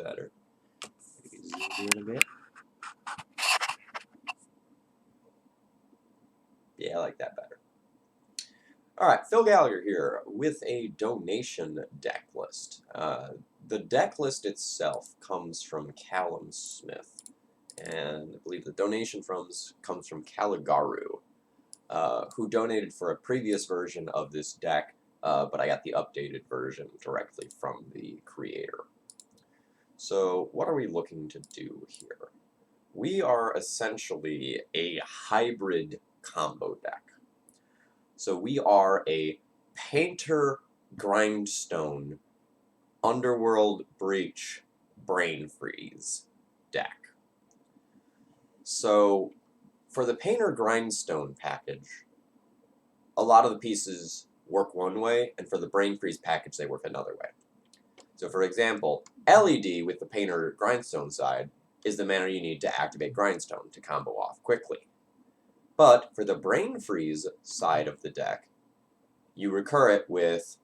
better. Maybe zoom in a bit. Yeah, I like that better. Alright, Phil Gallagher here with a donation deck list. The deck list itself comes from Callum Smith, and I believe the donation comes from Caligaru, who donated for a previous version of this deck, but I got the updated version directly from the creator. So what are we looking to do here? We are essentially a hybrid combo deck. So we are a Painter Grindstone Underworld Breach Brain Freeze deck. So for the Painter Grindstone package, a lot of the pieces work one way, and for the Brain Freeze package, they work another way. So for example, LED with the Painter Grindstone side is the mana you need to activate Grindstone to combo off quickly. But for the Brain Freeze side of the deck, you recur it with,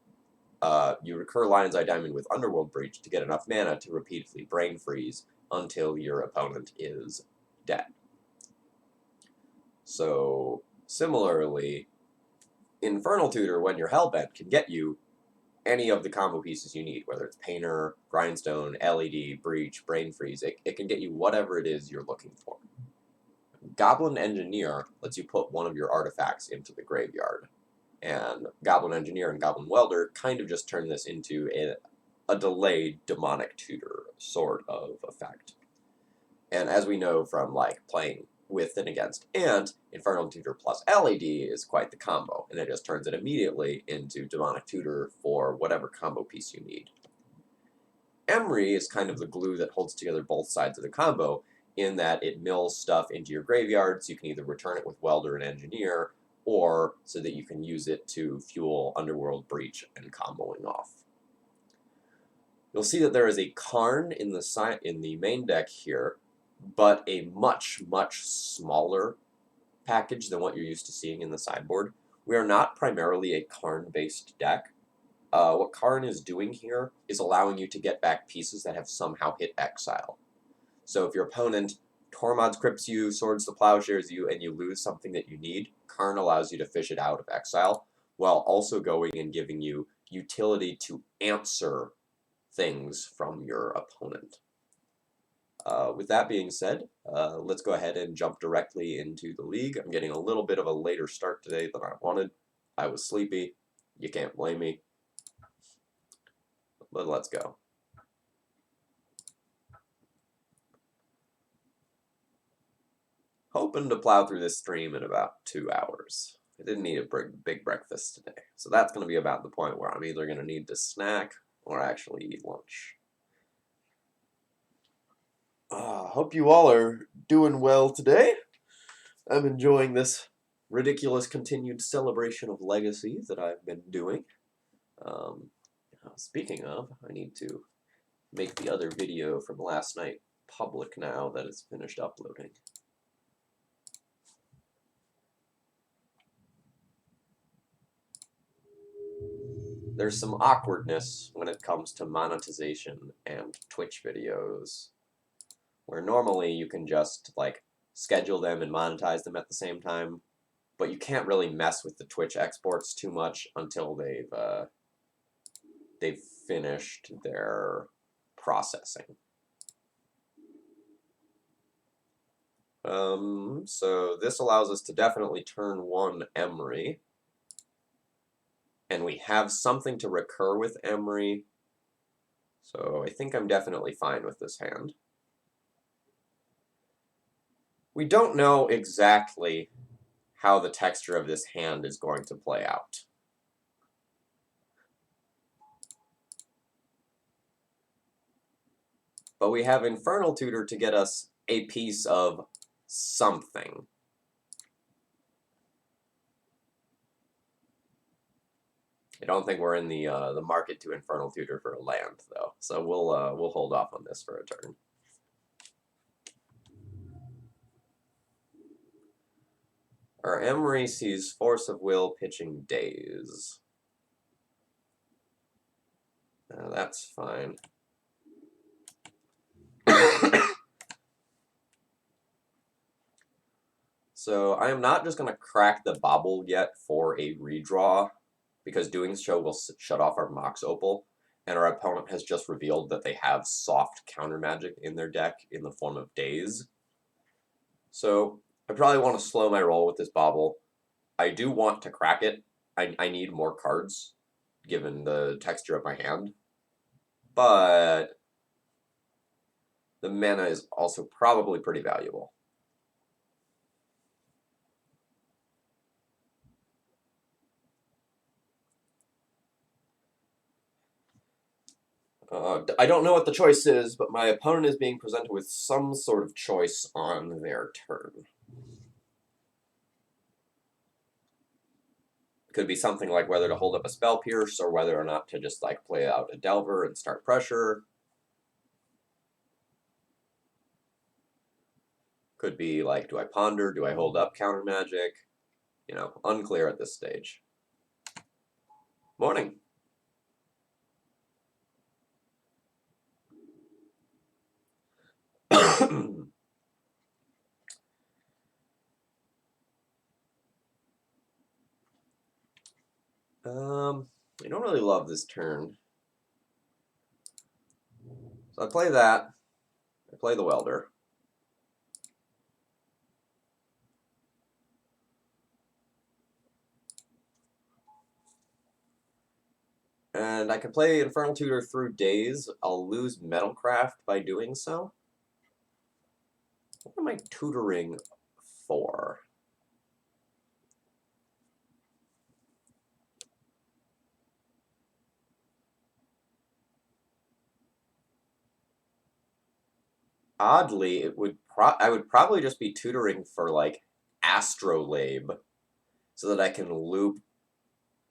you recur Lion's Eye Diamond with Underworld Breach to get enough mana to repeatedly Brain Freeze until your opponent is dead. So, similarly, Infernal Tutor, when you're Hellbent, can get you any of the combo pieces you need, whether it's Painter, Grindstone, LED, Breach, Brain Freeze. It can get you whatever it is you're looking for. Goblin Engineer lets you put one of your artifacts into the graveyard. And Goblin Engineer and Goblin Welder kind of just turn this into a delayed Demonic Tutor sort of effect. And as we know from like playing with and against Ant, Infernal Tutor plus LED is quite the combo, and it just turns it immediately into Demonic Tutor for whatever combo piece you need. Emery is kind of the glue that holds together both sides of the combo, in that it mills stuff into your graveyard, so you can either return it with Welder and Engineer, or so that you can use it to fuel Underworld Breach and comboing off. You'll see that there is a Karn in the main deck here, but a much, much smaller package than what you're used to seeing in the sideboard. We are not primarily a Karn-based deck. What Karn is doing here is allowing you to get back pieces that have somehow hit exile. So if your opponent Tormod's Crypts you, Swords to Plowshares you, and you lose something that you need, Karn allows you to fish it out of exile, while also going and giving you utility to answer things from your opponent. With that being said, let's go ahead and jump directly into the league. I'm getting a little bit of a later start today than I wanted. I was sleepy. You can't blame me. But let's go. Hoping to plow through this stream in about 2 hours. I didn't eat a big breakfast today, so that's going to be about the point where I'm either going to need to snack or actually eat lunch. Hope you all are doing well today. I'm enjoying this ridiculous continued celebration of legacy that I've been doing. Speaking of, I need to make the other video from last night public now that it's finished uploading. There's some awkwardness when it comes to monetization and Twitch videos, where normally you can just like schedule them and monetize them at the same time, but you can't really mess with the Twitch exports too much until they've finished their processing. So this allows us to definitely turn one Emery. And we have something to recur with Emery, so I think I'm definitely fine with this hand. We don't know exactly how the texture of this hand is going to play out. But we have Infernal Tutor to get us a piece of something. I don't think we're in the market to Infernal Tutor for a land, though, so we'll hold off on this for a turn. Our Emery sees Force of Will pitching Daze. That's fine. So I am not just going to crack the Bobble yet for a redraw, because doing so will shut off our Mox Opal, and our opponent has just revealed that they have soft counter magic in their deck in the form of Daze. So I probably want to slow my roll with this Bobble. I do want to crack it. I need more cards, given the texture of my hand. But the mana is also probably pretty valuable. I don't know what the choice is, but my opponent is being presented with some sort of choice on their turn. Could be something like whether to hold up a Spell Pierce or whether or not to just like play out a Delver and start pressure. Could be like, do I ponder? Do I hold up counter magic? You know, unclear at this stage. Morning. I don't really love this turn. So I play that. I play the Welder. And I can play Infernal Tutor through Daze. I'll lose Metalcraft by doing so. What am I tutoring for? Oddly, I would probably just be tutoring for like Astrolabe, so that I can loop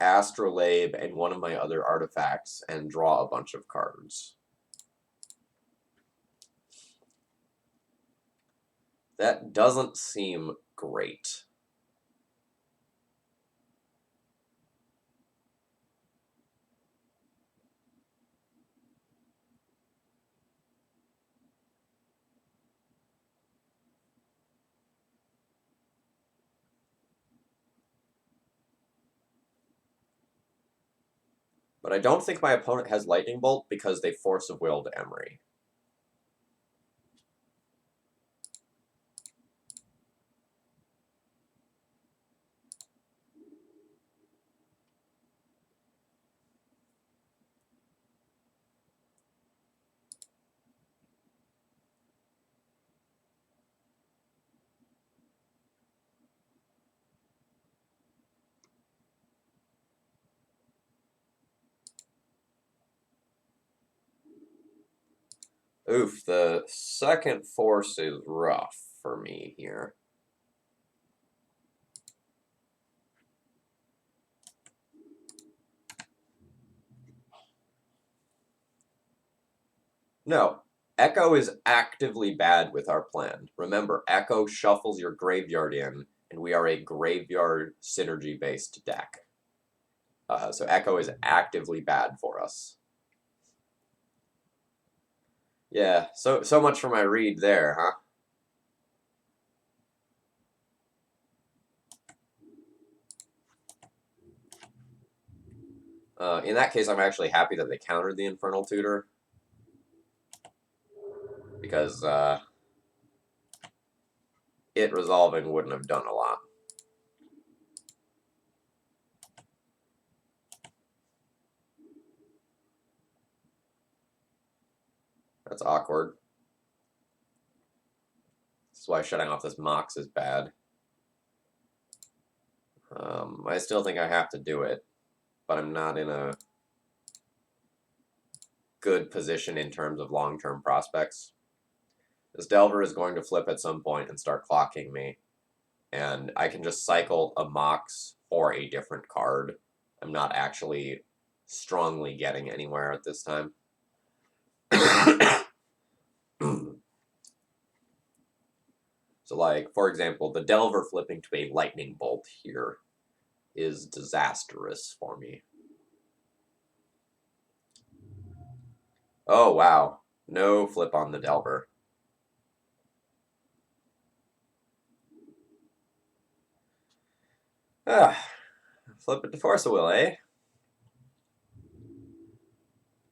Astrolabe and one of my other artifacts and draw a bunch of cards. That doesn't seem great. But I don't think my opponent has Lightning Bolt because they Force of Willed Emery. Oof, the second Force is rough for me here. No, Echo is actively bad with our plan. Remember, Echo shuffles your graveyard in, and we are a graveyard synergy-based deck. So Echo is actively bad for us. Yeah, so much for my read there, huh? In that case, I'm actually happy that they countered the Infernal Tutor, because it resolving wouldn't have done a lot. That's awkward. This is why shutting off this Mox is bad. I still think I have to do it, but I'm not in a good position in terms of long-term prospects. This Delver is going to flip at some point and start clocking me, and I can just cycle a Mox for a different card. I'm not actually strongly getting anywhere at this time. So, like, for example, the Delver flipping to a Lightning Bolt here is disastrous for me. Oh, wow. No flip on the Delver. Flip it to force a will, eh?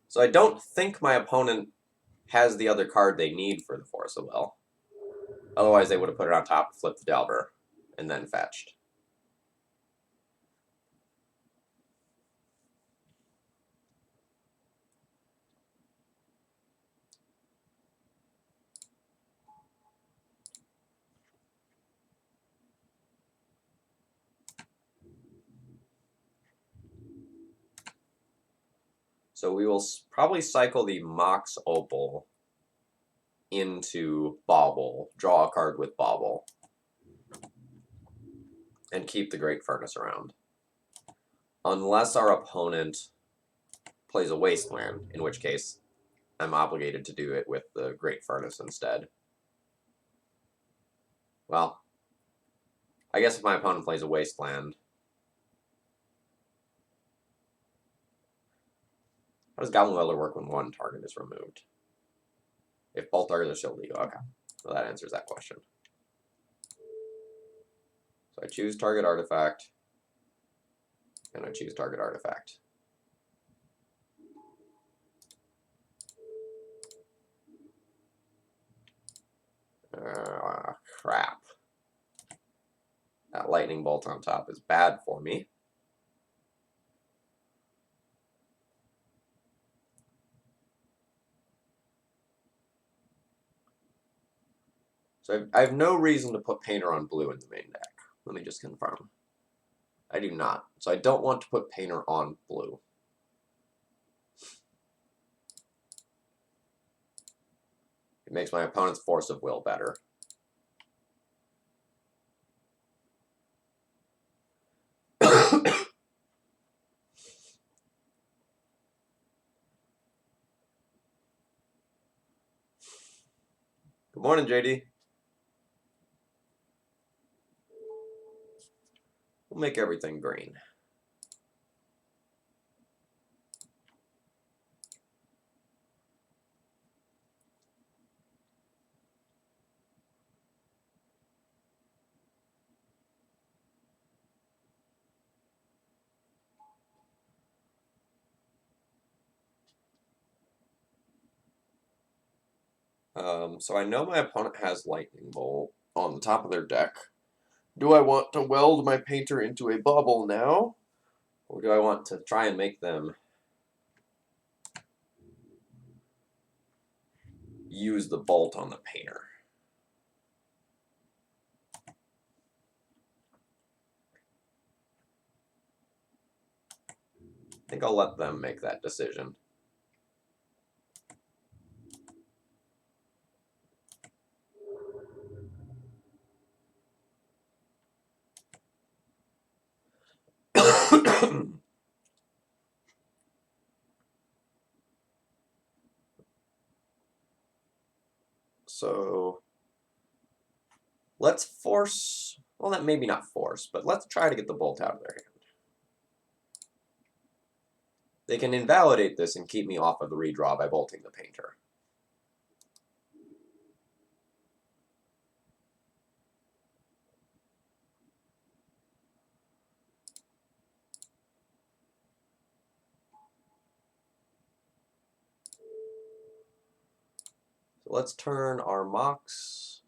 So I don't think my opponent has the other card they need for the force of will. Otherwise, they would have put it on top, flipped the Delver, and then fetched. So we will probably cycle the Mox Opal into Bauble, draw a card with Bauble, and keep the Great Furnace around. Unless our opponent plays a Wasteland, in which case I'm obligated to do it with the Great Furnace instead. Well, I guess if my opponent plays a Wasteland... How does Goblin Welder work when one target is removed? If both targets are still legal. Okay, well that answers that question. So I choose target artifact, and I choose target artifact. Crap. That lightning bolt on top is bad for me. So I have no reason to put Painter on blue in the main deck. Let me just confirm. I do not. So I don't want to put Painter on blue. It makes my opponent's force of will better. Good morning, JD. We'll make everything green. So I know my opponent has Lightning Bolt on the top of their deck. Do I want to weld my Painter into a bubble now? Or do I want to try and make them use the bolt on the Painter? I think I'll let them make that decision. So let's force, well, that maybe not force, but let's try to get the bolt out of their hand. They can invalidate this and keep me off of the redraw by bolting the Painter. So let's turn our Mox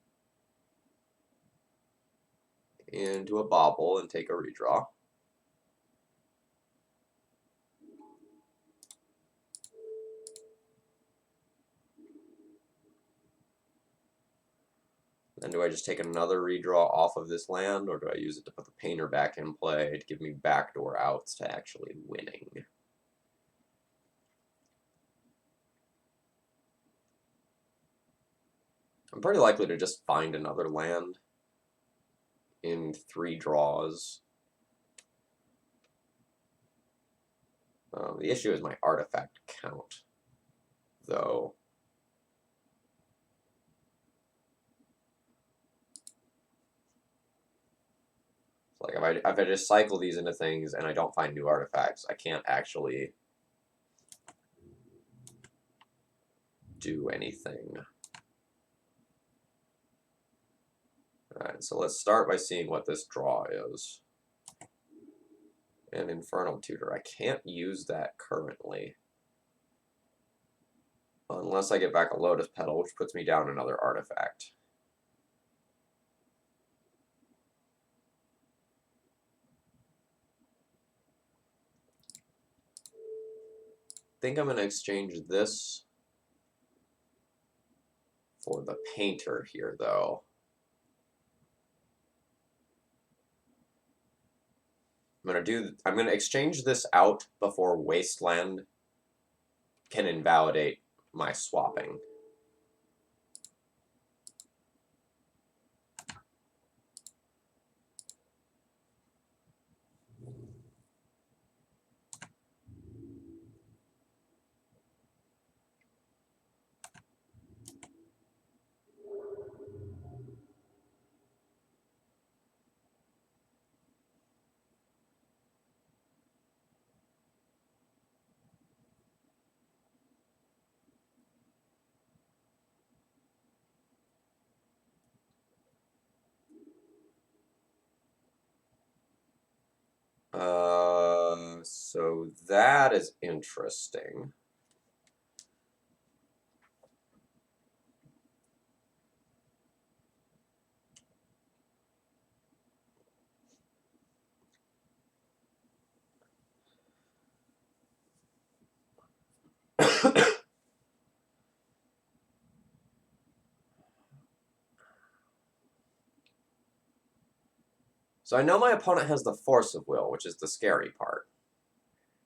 into a bobble and take a redraw. Then do I just take another redraw off of this land, or do I use it to put the Painter back in play to give me backdoor outs to actually winning? I'm pretty likely to just find another land in 3 draws. The issue is my artifact count, though. Like if I just cycle these into things and I don't find new artifacts, I can't actually do anything. Alright, so let's start by seeing what this draw is. and Infernal Tutor. I can't use that currently. Unless I get back a Lotus Petal, which puts me down another artifact. I think I'm going to exchange this for the Painter here, though. I'm going to exchange this out before Wasteland can invalidate my swapping. So that is interesting. So I know my opponent has the Force of Will, which is the scary part.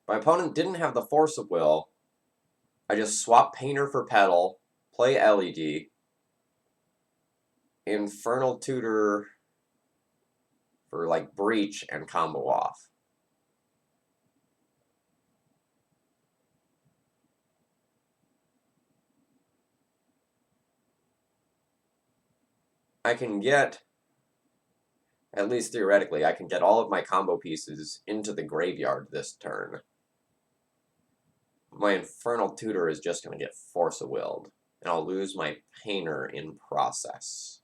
My opponent didn't have the Force of Will. I just swap Painter for Petal, play LED, Infernal Tutor for like Breach and combo off. I can get, at least theoretically, I can get all of my combo pieces into the graveyard this turn. My Infernal Tutor is just going to get Force of Willed, and I'll lose my Painter in process.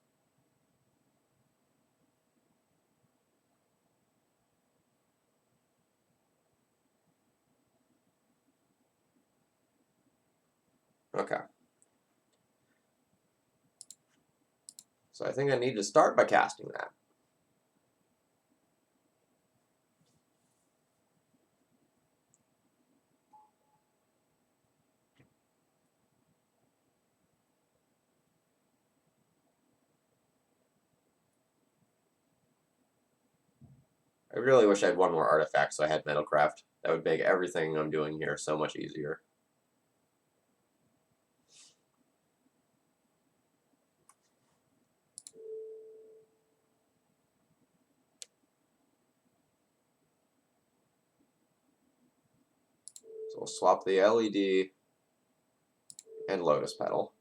Okay. So I think I need to start by casting that. I really wish I had one more artifact so I had Metalcraft. That would make everything I'm doing here so much easier. So we'll swap the LED and Lotus Petal.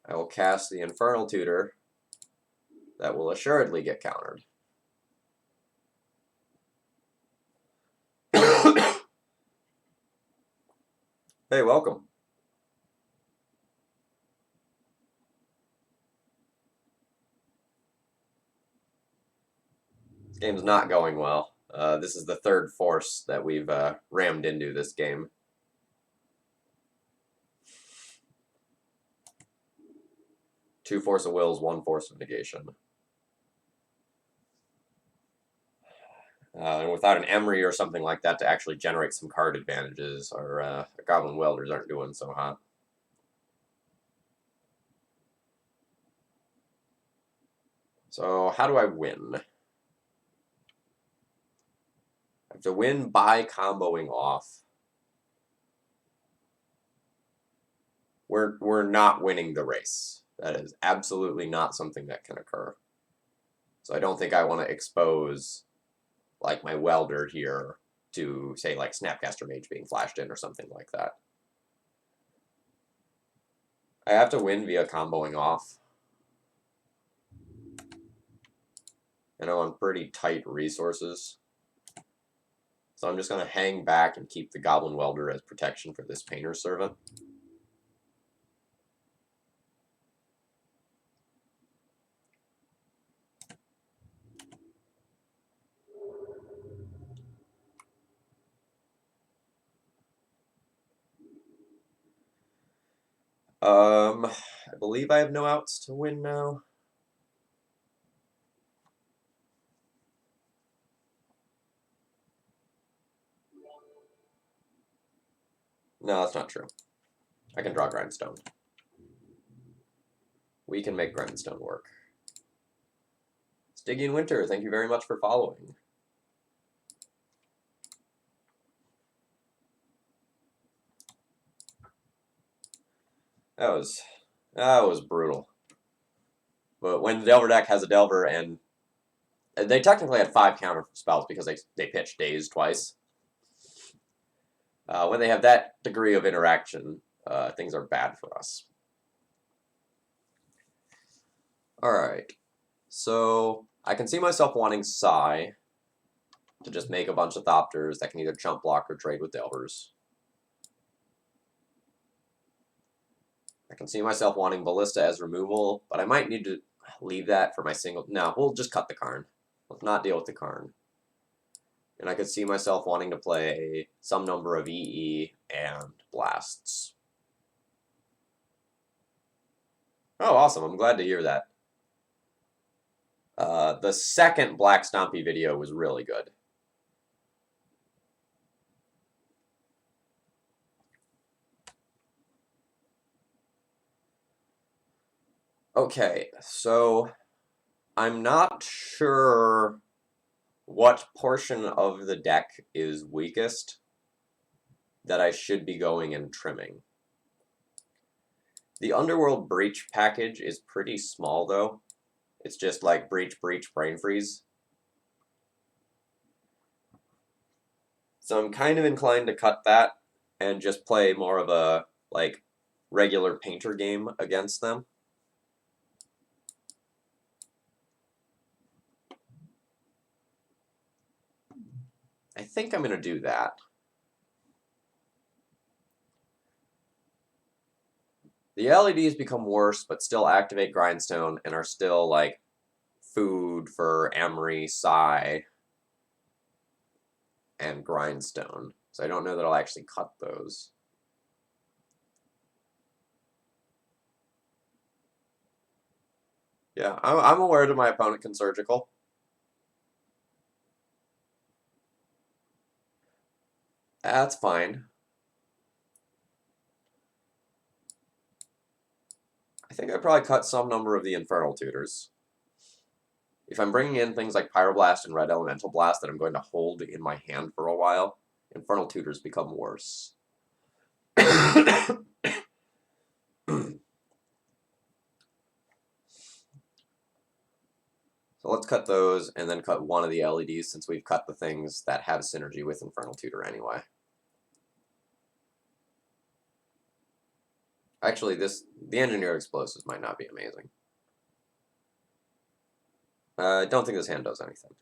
I will cast the Infernal Tutor. That will assuredly get countered. Hey, welcome. This game's not going well. This is the third force that we've rammed into this game. Two Force of Wills, one Force of Negation. And without an Emery or something like that to actually generate some card advantages, our Goblin Welders aren't doing so hot. So how do I win? I have to win by comboing off. We're not winning the race. That is absolutely not something that can occur. So I don't think I want to expose like my welder here to say like Snapcaster Mage being flashed in or something like that. I have to win via comboing off. I know I'm pretty tight resources. So I'm just going to hang back and keep the Goblin Welder as protection for this Painter Servant. I believe I have no outs to win now. No, that's not true. I can draw Grindstone. We can make Grindstone work. Stygian Winter, thank you very much for following. That was brutal. But when the Delver deck has a Delver, and they technically had 5 counter spells because they pitched Daze twice. When they have that degree of interaction, things are bad for us. Alright, so I can see myself wanting Psy to just make a bunch of Thopters that can either chump block or trade with Delvers. I can see myself wanting Ballista as removal, but I might need to leave that for my single... No, we'll just cut the Karn. Let's not deal with the Karn. And I could see myself wanting to play some number of EE and Blasts. Oh, awesome. I'm glad to hear that. The second Black Stompy video was really good. Okay, so I'm not sure what portion of the deck is weakest that I should be going and trimming. The Underworld Breach package is pretty small, though. It's just like Breach, Breach, Brain Freeze. So I'm kind of inclined to cut that and just play more of a, like, regular painter game against them. I think I'm going to do that. The LEDs become worse, but still activate Grindstone and are still, like, food for Emery, Psy, and Grindstone. So I don't know that I'll actually cut those. Yeah, I'm aware that my opponent can Surgical. That's fine. I think I'd probably cut some number of the Infernal Tutors. If I'm bringing in things like Pyroblast and Red Elemental Blast that I'm going to hold in my hand for a while, Infernal Tutors become worse. So let's cut those, and then cut one of the LEDs since we've cut the things that have synergy with Infernal Tutor anyway. Actually, the Engineered Explosives might not be amazing. I don't think this hand does anything.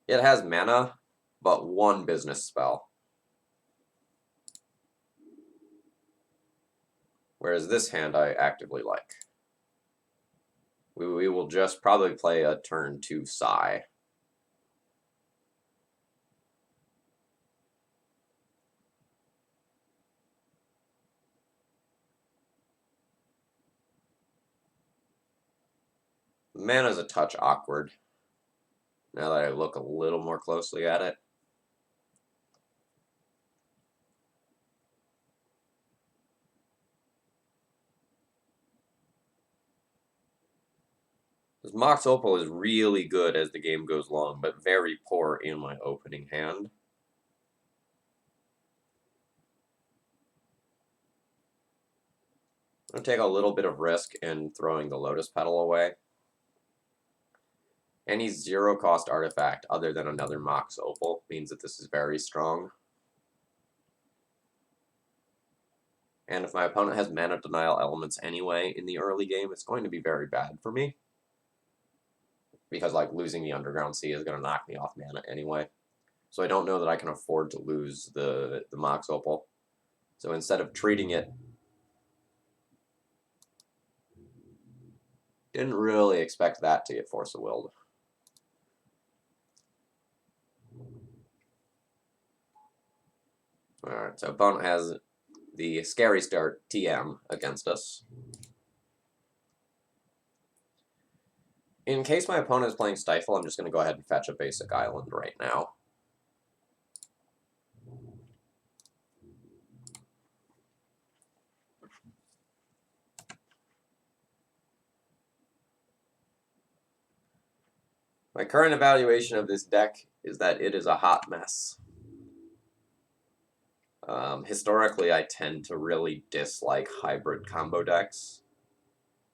It has mana, but 1 business spell. Whereas this hand I actively like. We will just probably play a turn 2 Psy. Mana's a touch awkward, now that I look a little more closely at it. This Mox Opal is really good as the game goes along, but very poor in my opening hand. I'm going to take a little bit of risk in throwing the Lotus Petal away. Any 0-cost artifact other than another Mox Opal means that this is very strong. And if my opponent has mana denial elements anyway in the early game, it's going to be very bad for me. Because, like, losing the Underground Sea is going to knock me off mana anyway. So I don't know that I can afford to lose the Mox Opal. So instead of treating it, didn't really expect that to get Force of Willed. Alright, so opponent has the Scary Start TM against us. In case my opponent is playing Stifle, I'm just going to go ahead and fetch a basic island right now. My current evaluation of this deck is that it is a hot mess. Historically, I tend to really dislike hybrid combo decks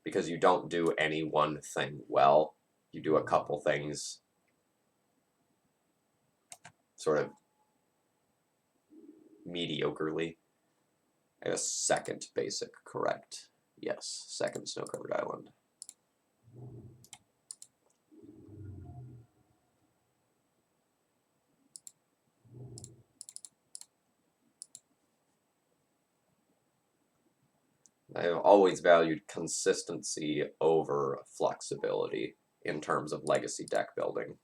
because you don't do any one thing well. You do a couple things sort of mediocrely. I have a second basic, correct. Yes, second snow-covered island. I have always valued consistency over flexibility in terms of legacy deck building.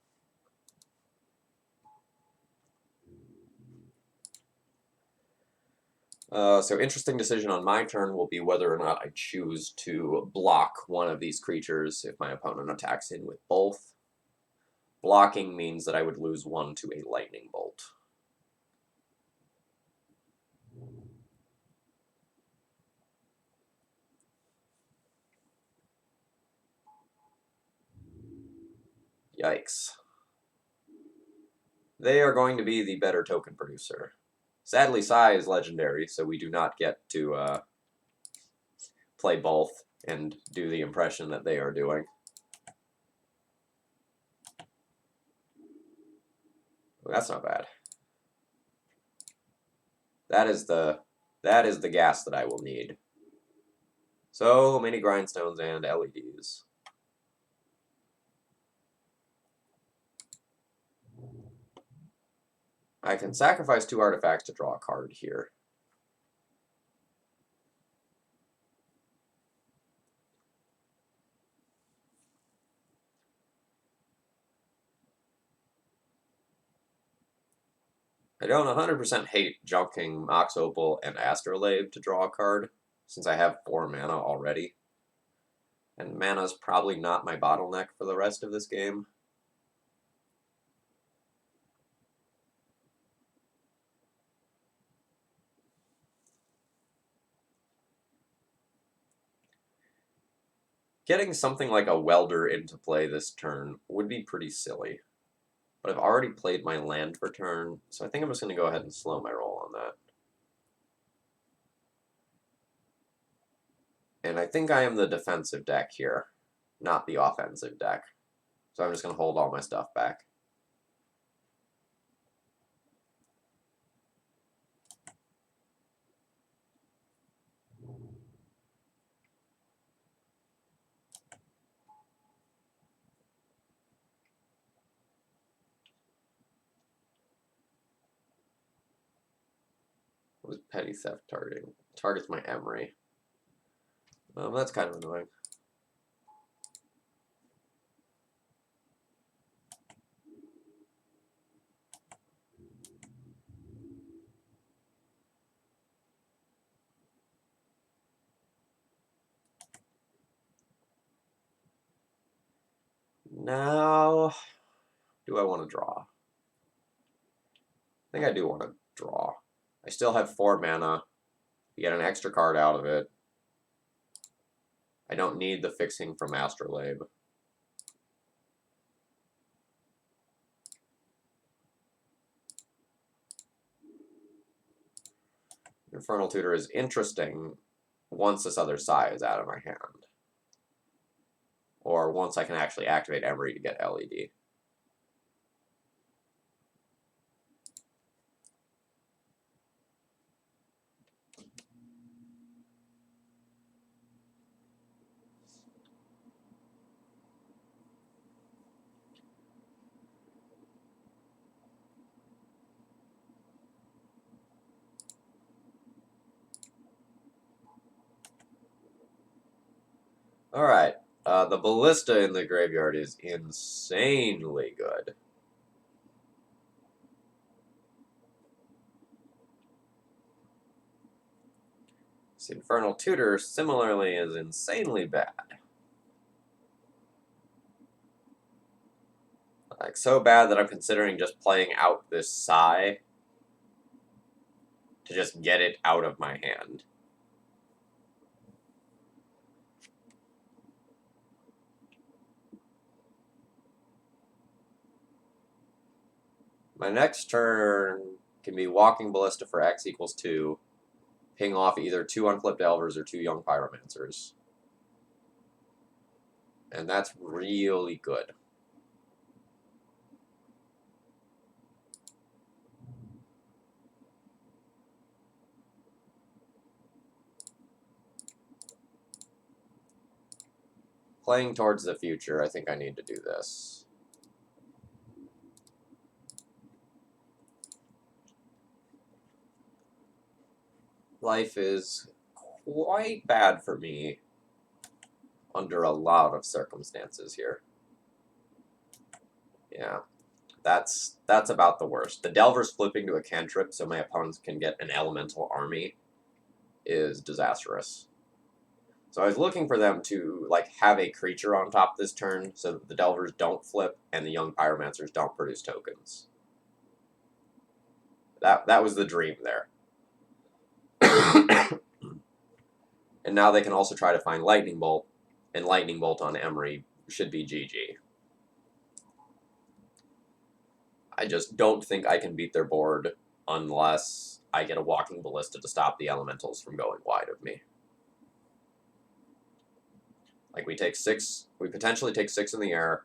So interesting decision on my turn will be whether or not I choose to block one of these creatures if my opponent attacks in with both. Blocking means that I would lose one to a lightning bolt. Yikes. They are going to be the better token producer. Sadly, Sai is legendary, so we do not get to play both and do the impression that they are doing. Well, that's not bad. That is the gas that I will need. So many grindstones and LEDs. I can sacrifice 2 artifacts to draw a card here. I don't 100% hate junking Mox Opal and Astrolabe to draw a card, since I have 4 mana already. And mana's probably not my bottleneck for the rest of this game. Getting something like a Welder into play this turn would be pretty silly. But I've already played my land for turn, so I think I'm just going to go ahead and slow my roll on that. And I think I am the defensive deck here, not the offensive deck. So I'm just going to hold all my stuff back. What is Petty Theft targeting? Targets my Emery. That's kind of annoying. Now, do I want to draw? I think I do want to draw. I still have 4 mana. You get an extra card out of it. I don't need the fixing from Astrolabe. Infernal Tutor is interesting once this other Sai is out of my hand. Or once I can actually activate Emery to get LED. Alright, the Ballista in the graveyard is insanely good. This Infernal Tutor similarly is insanely bad. Like, so bad that I'm considering just playing out this Psy to just get it out of my hand. My next turn can be Walking Ballista for X equals 2, ping off either 2 Unflipped Elvers or 2 Young Pyromancers. And that's really good. Playing towards the future, I think I need to do this. Life is quite bad for me under a lot of circumstances here. Yeah, that's about the worst. The Delver's flipping to a cantrip so my opponents can get an elemental army is disastrous. So I was looking for them to like have a creature on top this turn so that the Delvers don't flip and the Young Pyromancers don't produce tokens. That was the dream there. And now they can also try to find Lightning Bolt, and Lightning Bolt on Emery should be GG. I just don't think I can beat their board unless I get a Walking Ballista to stop the Elementals from going wide of me. Like, we potentially take 6 in the air,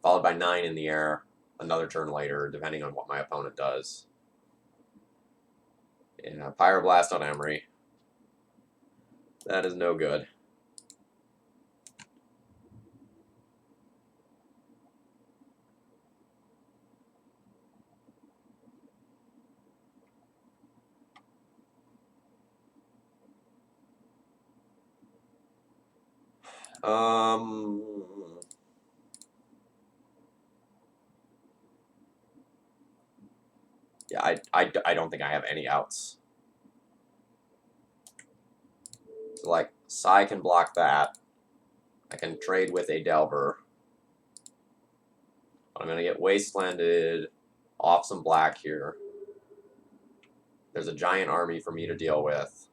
followed by 9 in the air, another turn later, depending on what my opponent does. Yeah, Pyroblast on Emery. That is no good. Yeah, I don't think I have any outs. So, like, Psy can block that. I can trade with a Delver. I'm going to get Wastelanded off some black here. There's a giant army for me to deal with.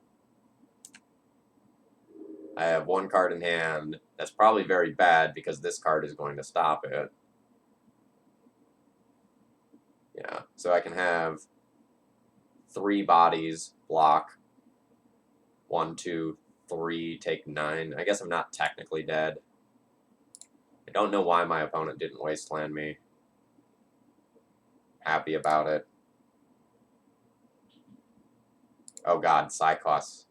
I have 1 card in hand. That's probably very bad because this card is going to stop it. Yeah, so I can have 3 bodies block. 1, 2, 3, take 9. I guess I'm not technically dead. I don't know why my opponent didn't wasteland me. Happy about it. Oh god, Psy costs.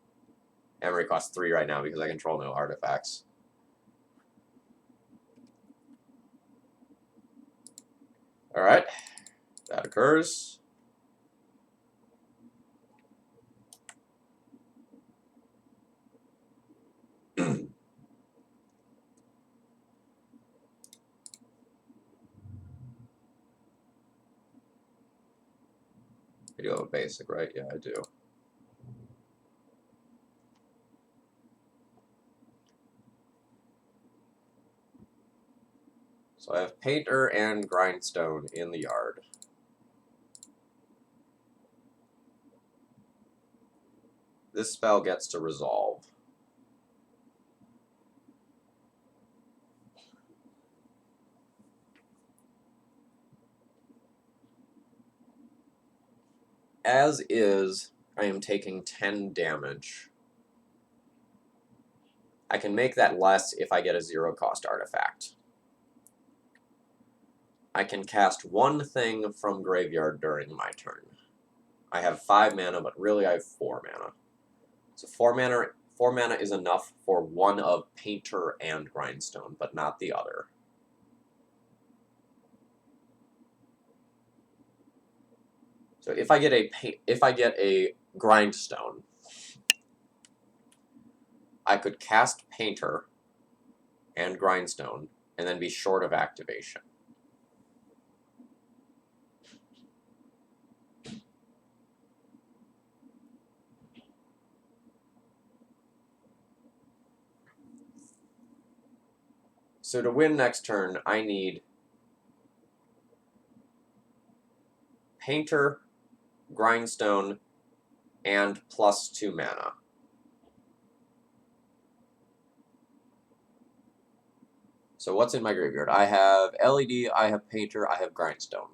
Emery costs 3 right now because I control no artifacts. Alright, that occurs. I do have a basic, right? Yeah, I do. So I have Painter and Grindstone in the yard. This spell gets to resolve. As is, I am taking 10 damage. I can make that less if I get a 0-cost artifact. I can cast 1 thing from graveyard during my turn. I have 5 mana, but really I have 4 mana. So 4 mana is enough for 1 of Painter and Grindstone, but not the other. So if I get a Grindstone, I could cast Painter and Grindstone and then be short of activation. So to win next turn, I need Painter, Grindstone, and +2 mana. So what's in my graveyard? I have LED, I have Painter, I have Grindstone.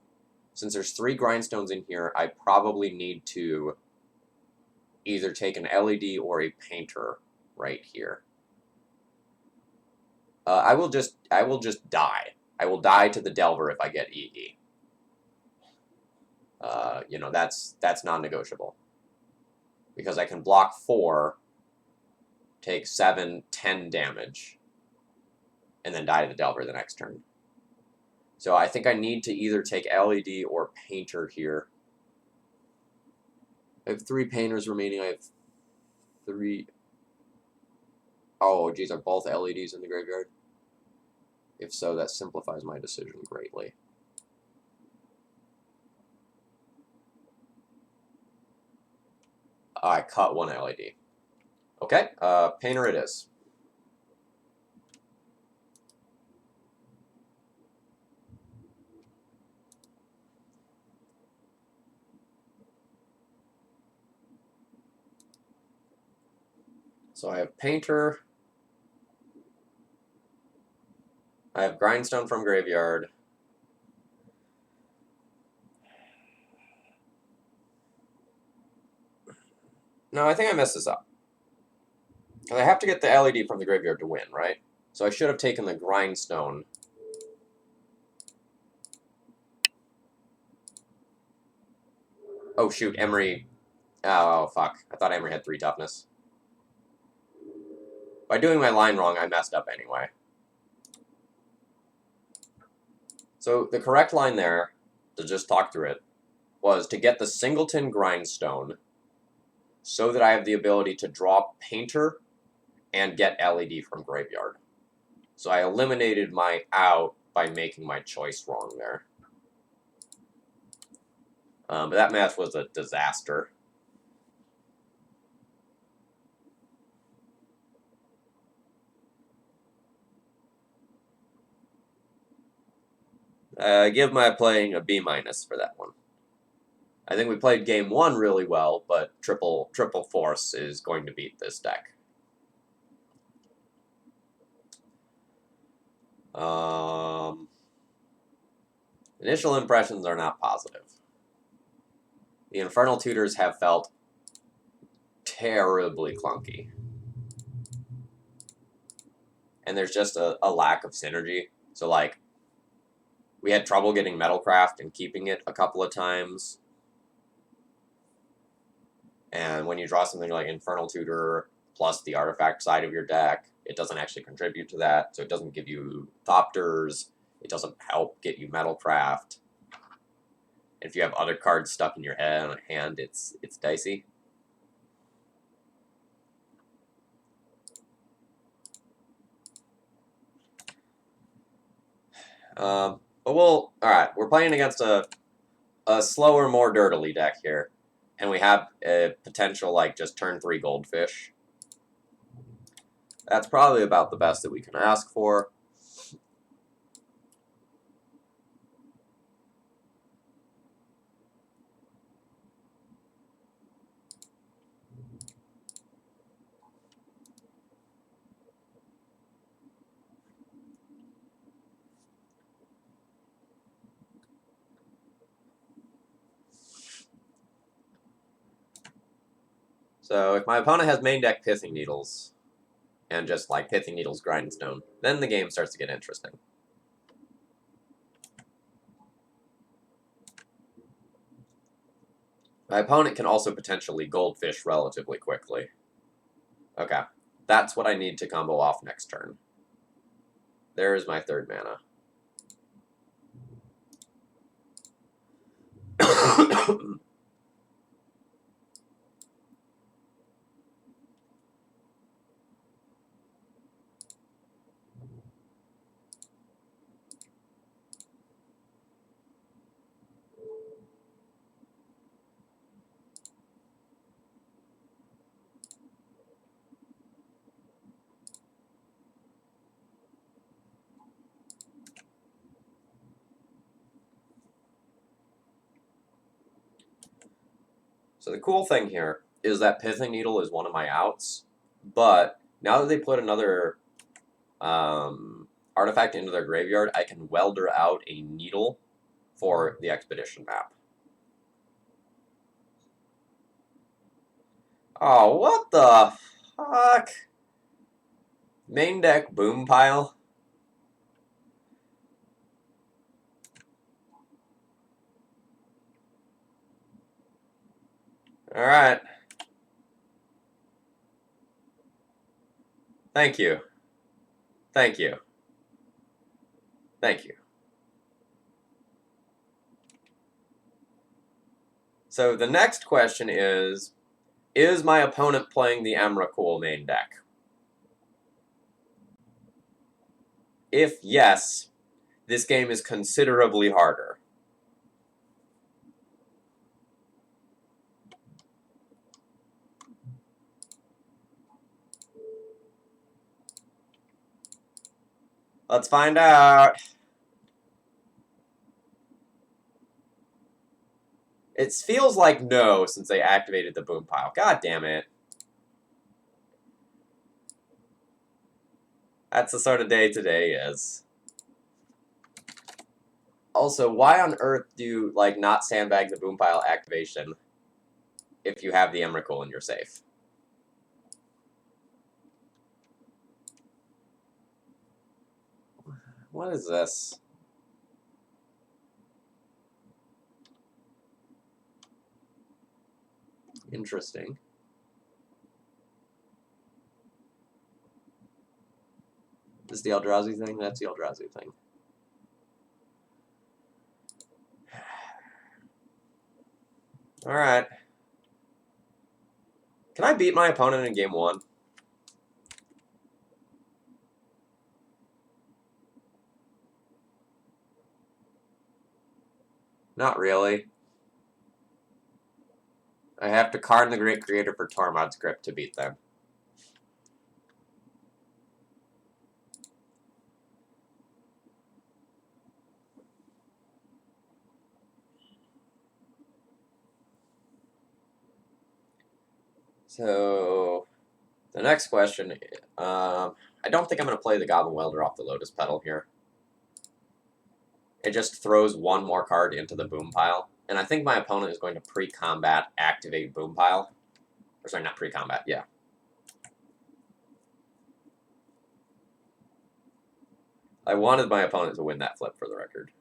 Since there's 3 Grindstones in here, I probably need to either take an LED or a Painter right here. I will just die. I will die to the Delver if I get EE. You know, that's non-negotiable. Because I can block 4, take 7, 10 damage, and then die to the Delver the next turn. So I think I need to either take LED or Painter here. I have 3 Painters remaining. I have 3... Oh, geez, are both LEDs in the graveyard? If so, that simplifies my decision greatly. I cut 1 LED. Okay, Painter it is. So I have Painter. I have Grindstone from Graveyard. No, I think I messed this up. Because I have to get the LED from the graveyard to win, right? So I should have taken the Grindstone. Oh, shoot, Emery... Oh, fuck. I thought Emery had 3 toughness. By doing my line wrong, I messed up anyway. So the correct line there, to just talk through it, was to get the Singleton Grindstone so that I have the ability to draw Painter and get LED from Graveyard. So I eliminated my out by making my choice wrong there. But that match was a disaster. I give my playing a B- for that one. I think we played game 1 really well, but triple force is going to beat this deck. Initial impressions are not positive. The Infernal Tutors have felt terribly clunky. And there's just a lack of synergy. So, like, we had trouble getting Metalcraft and keeping it a couple of times. And when you draw something like Infernal Tutor plus the artifact side of your deck, it doesn't actually contribute to that. So it doesn't give you Thopters. It doesn't help get you Metalcraft. If you have other cards stuck in your hand, it's dicey. But alright, we're playing against a slower, more dirtily deck here. And we have a potential, like, just turn 3 Goldfish. That's probably about the best that we can ask for. So if my opponent has main deck Pithing Needles, and just like Pithing Needles Grindstone, then the game starts to get interesting. My opponent can also potentially Goldfish relatively quickly. Okay, that's what I need to combo off next turn. There is my 3rd mana. So the cool thing here is that Pithing Needle is one of my outs, but now that they put another artifact into their graveyard, I can welder out a needle for the expedition map. Oh, what the fuck? Main deck boom pile? Alright. Thank you. Thank you. Thank you. So the next question is my opponent playing the Emrakul main deck? If yes, this game is considerably harder. Let's find out. It feels like no since they activated the boom pile. God damn it. That's the sort of day today is. Also, why on earth do you, like, not sandbag the boom pile activation if you have the Emrakul and you're safe? What is this? Interesting. This is the Eldrazi thing? That's the Eldrazi thing. Alright. Can I beat my opponent in game 1? Not really. I have to Karn the Great Creator for Tormod's Grip to beat them. So, the next question, I don't think I'm going to play the Goblin Welder off the Lotus Petal here. It just throws one more card into the boom pile. And I think my opponent is going to pre-combat activate boom pile. Or sorry, not pre-combat, yeah. I wanted my opponent to win that flip for the record.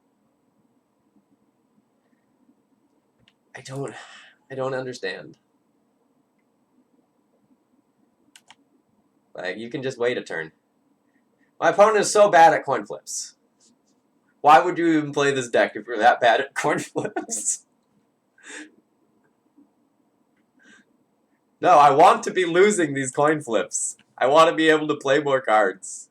I don't understand. Like, you can just wait a turn. My opponent is so bad at coin flips. Why would you even play this deck if you're that bad at coin flips? No, I want to be losing these coin flips. I want to be able to play more cards.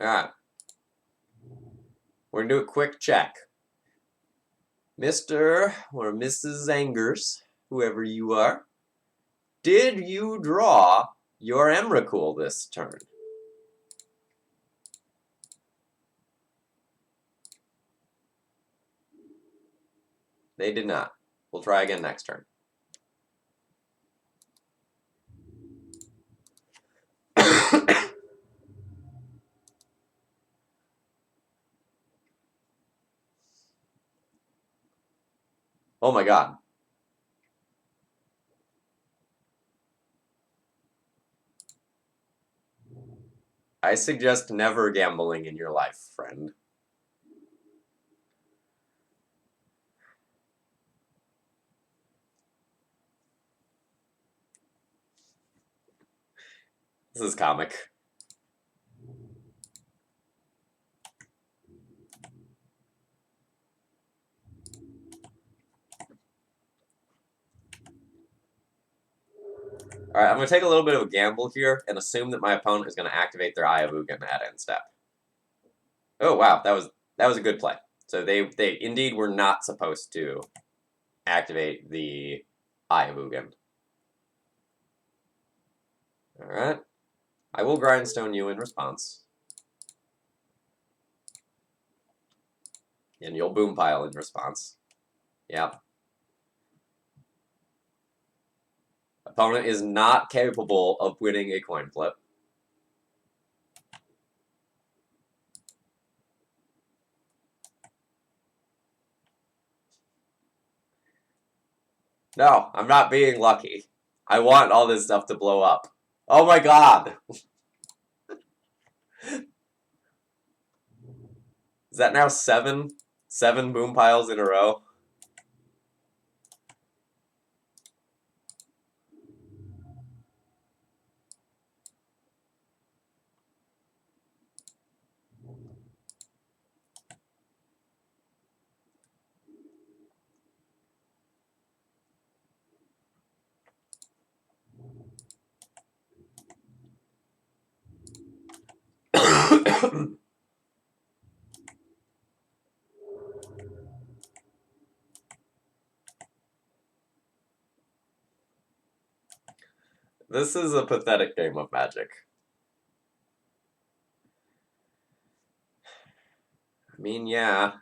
Alright. We're going to do a quick check. Mr. or Mrs. Angers, whoever you are, did you draw your Emrakul this turn? They did not. We'll try again next turn. Oh my god. I suggest never gambling in your life, friend. This is comic. Alright, I'm going to take a little bit of a gamble here and assume that my opponent is going to activate their Eye of Ugin at end step. Oh wow, that was a good play. So they indeed were not supposed to activate the Eye of Ugin. All right, I will grindstone you in response, and you'll boom pile in response. Yep. Opponent is not capable of winning a coin flip. No, I'm not being lucky. I want all this stuff to blow up. Oh my god! Is that now seven? Seven boom piles in a row? This is a pathetic game of Magic. I mean, yeah.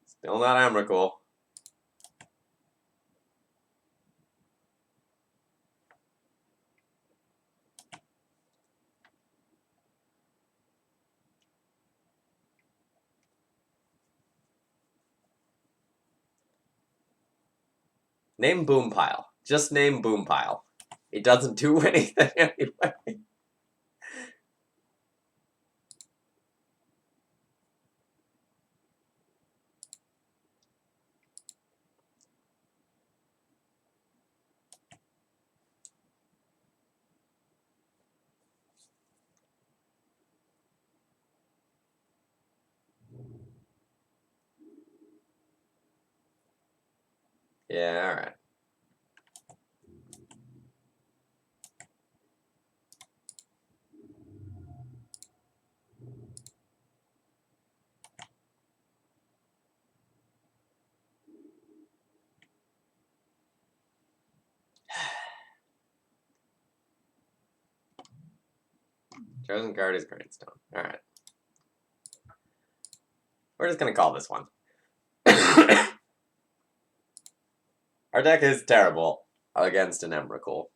Still not Emrakul. Name boom pile. Just name boom pile. It doesn't do anything anyway. Yeah, alright. Chosen card is Grindstone. Alright. We're just gonna call this one. Our deck is terrible against an Emrakul.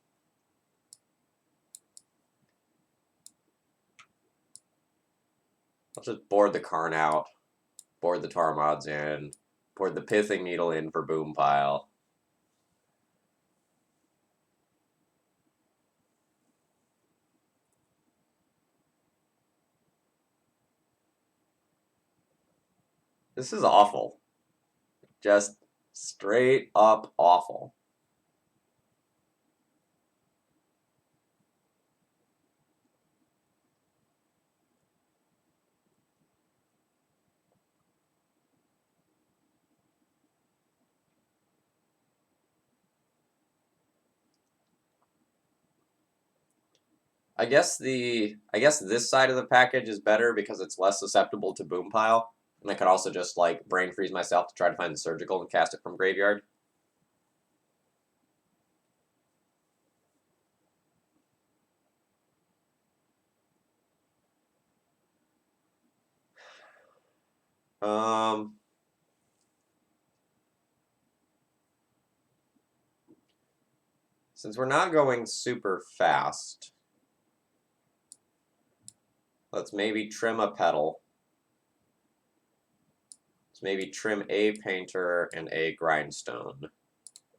I'll just board the Karn out, board the Tormods in, board the Pithing Needle in for boom pile. This is awful. Just straight up awful. I guess this side of the package is better because it's less susceptible to boom pile, and I could also just like brain freeze myself to try to find the surgical and cast it from graveyard. Um, since we're not going super fast, let's maybe trim a petal. Let's maybe trim a painter and a grindstone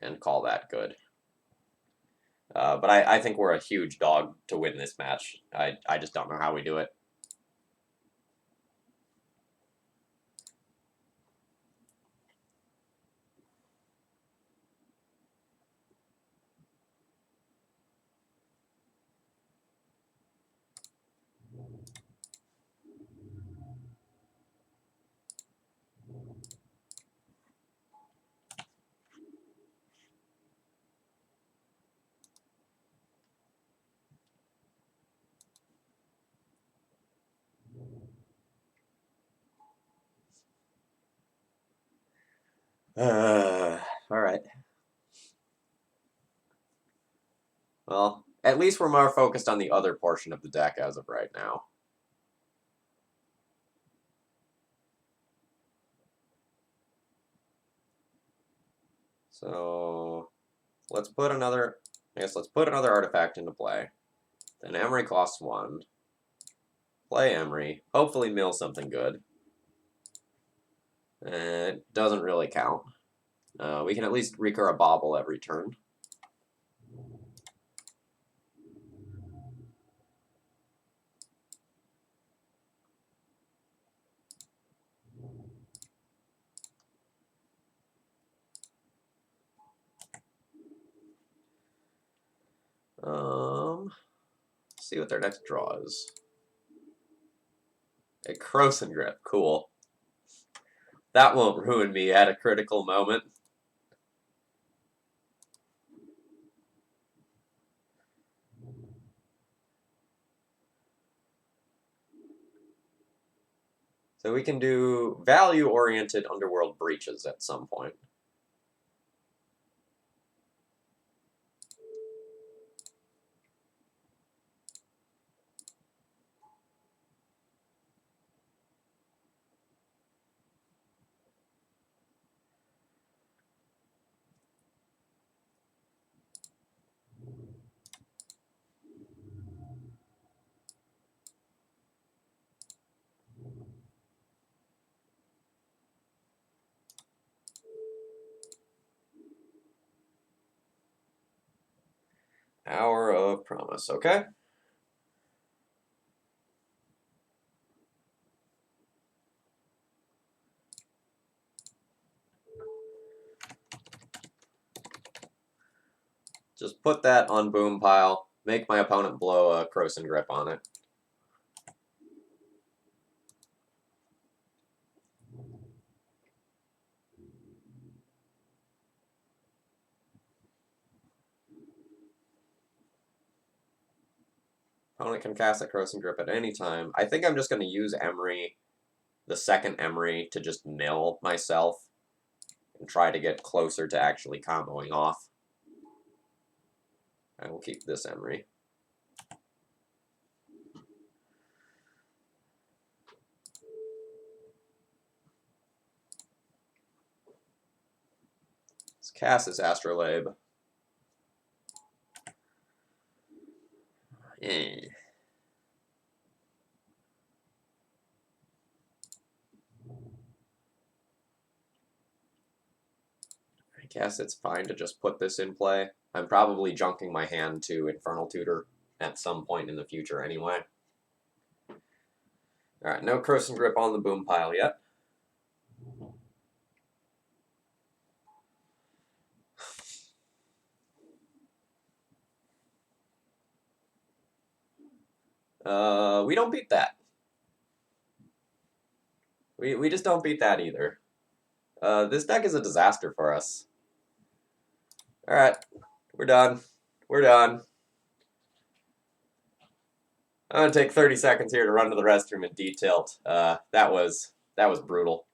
and call that good. But I think we're a huge dog to win this match. I just don't know how we do it. Alright. Well, at least we're more focused on the other portion of the deck as of right now. So let's put another artifact into play. Then Emery costs 1. Play Emery. Hopefully mill something good. It doesn't really count. We can at least recur a bauble every turn. See what their next draw is. A Croson Grip. Cool. That won't ruin me at a critical moment. So we can do value-oriented Underworld Breaches at some point. Hour of Promise, okay? Just put that on Boom Pile, make my opponent blow a Croson Grip on it. Opponent can cast a Croson Grip at any time. I think I'm just going to use Emery, the second Emery, to just mill myself and try to get closer to actually comboing off. I will keep this Emery. Let's cast this Astrolabe. I guess it's fine to just put this in play. I'm probably junking my hand to Infernal Tutor at some point in the future anyway. Alright, no Croson Grip on the Boom Pile yet. We don't beat that. We just don't beat that either. This deck is a disaster for us. Alright, we're done. We're done. I'm gonna take 30 seconds here to run to the restroom and detailed. That was brutal.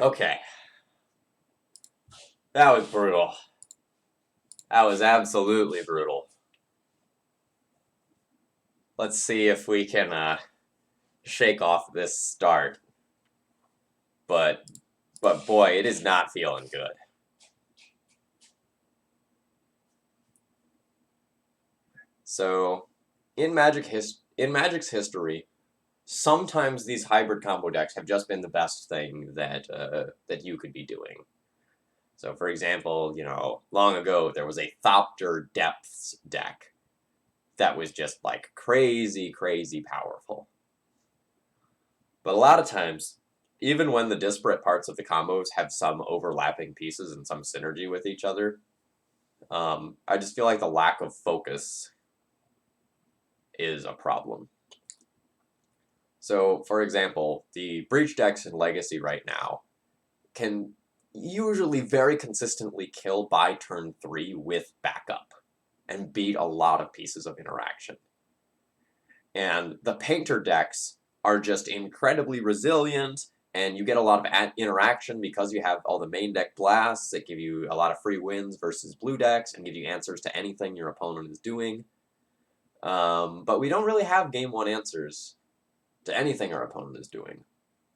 Okay. That was brutal. That was absolutely brutal. Let's see if we can shake off this start. But boy, it is not feeling good. So, in Magic's history, sometimes these hybrid combo decks have just been the best thing that that you could be doing. So, for example, long ago there was a Thopter Depths deck that was just like crazy, crazy powerful. But a lot of times, even when the disparate parts of the combos have some overlapping pieces and some synergy with each other, I just feel like the lack of focus is a problem. So, for example, the Breach decks in Legacy right now can usually very consistently kill by turn 3 with backup and beat a lot of pieces of interaction. And the Painter decks are just incredibly resilient, and you get a lot of interaction because you have all the main deck blasts that give you a lot of free wins versus blue decks and give you answers to anything your opponent is doing. But we don't really have game 1 answers to anything our opponent is doing.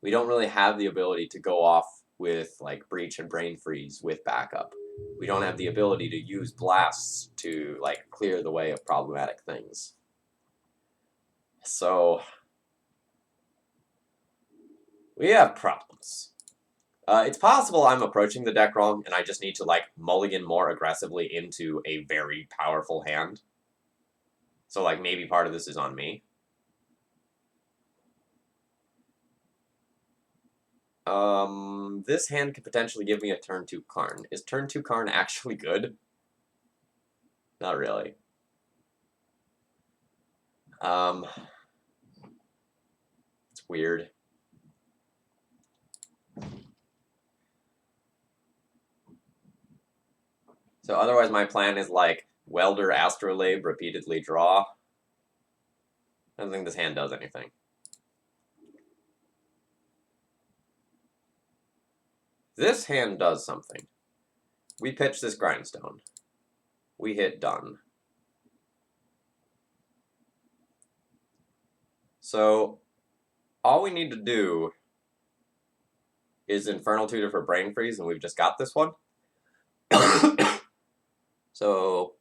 We don't really have the ability to go off with like Breach and Brain Freeze with backup. We don't have the ability to use blasts to like clear the way of problematic things. So we have problems. It's possible I'm approaching the deck wrong and I just need to like mulligan more aggressively into a very powerful hand. So like maybe part of this is on me. This hand could potentially give me a turn 2 Karn. Is turn 2 Karn actually good? Not really. It's weird. So otherwise my plan is like Welder Astrolabe, repeatedly draw. I don't think this hand does anything. This hand does something. We pitch this Grindstone. We hit done. So all we need to do is Infernal Tutor for Brain Freeze, and we've just got this one. So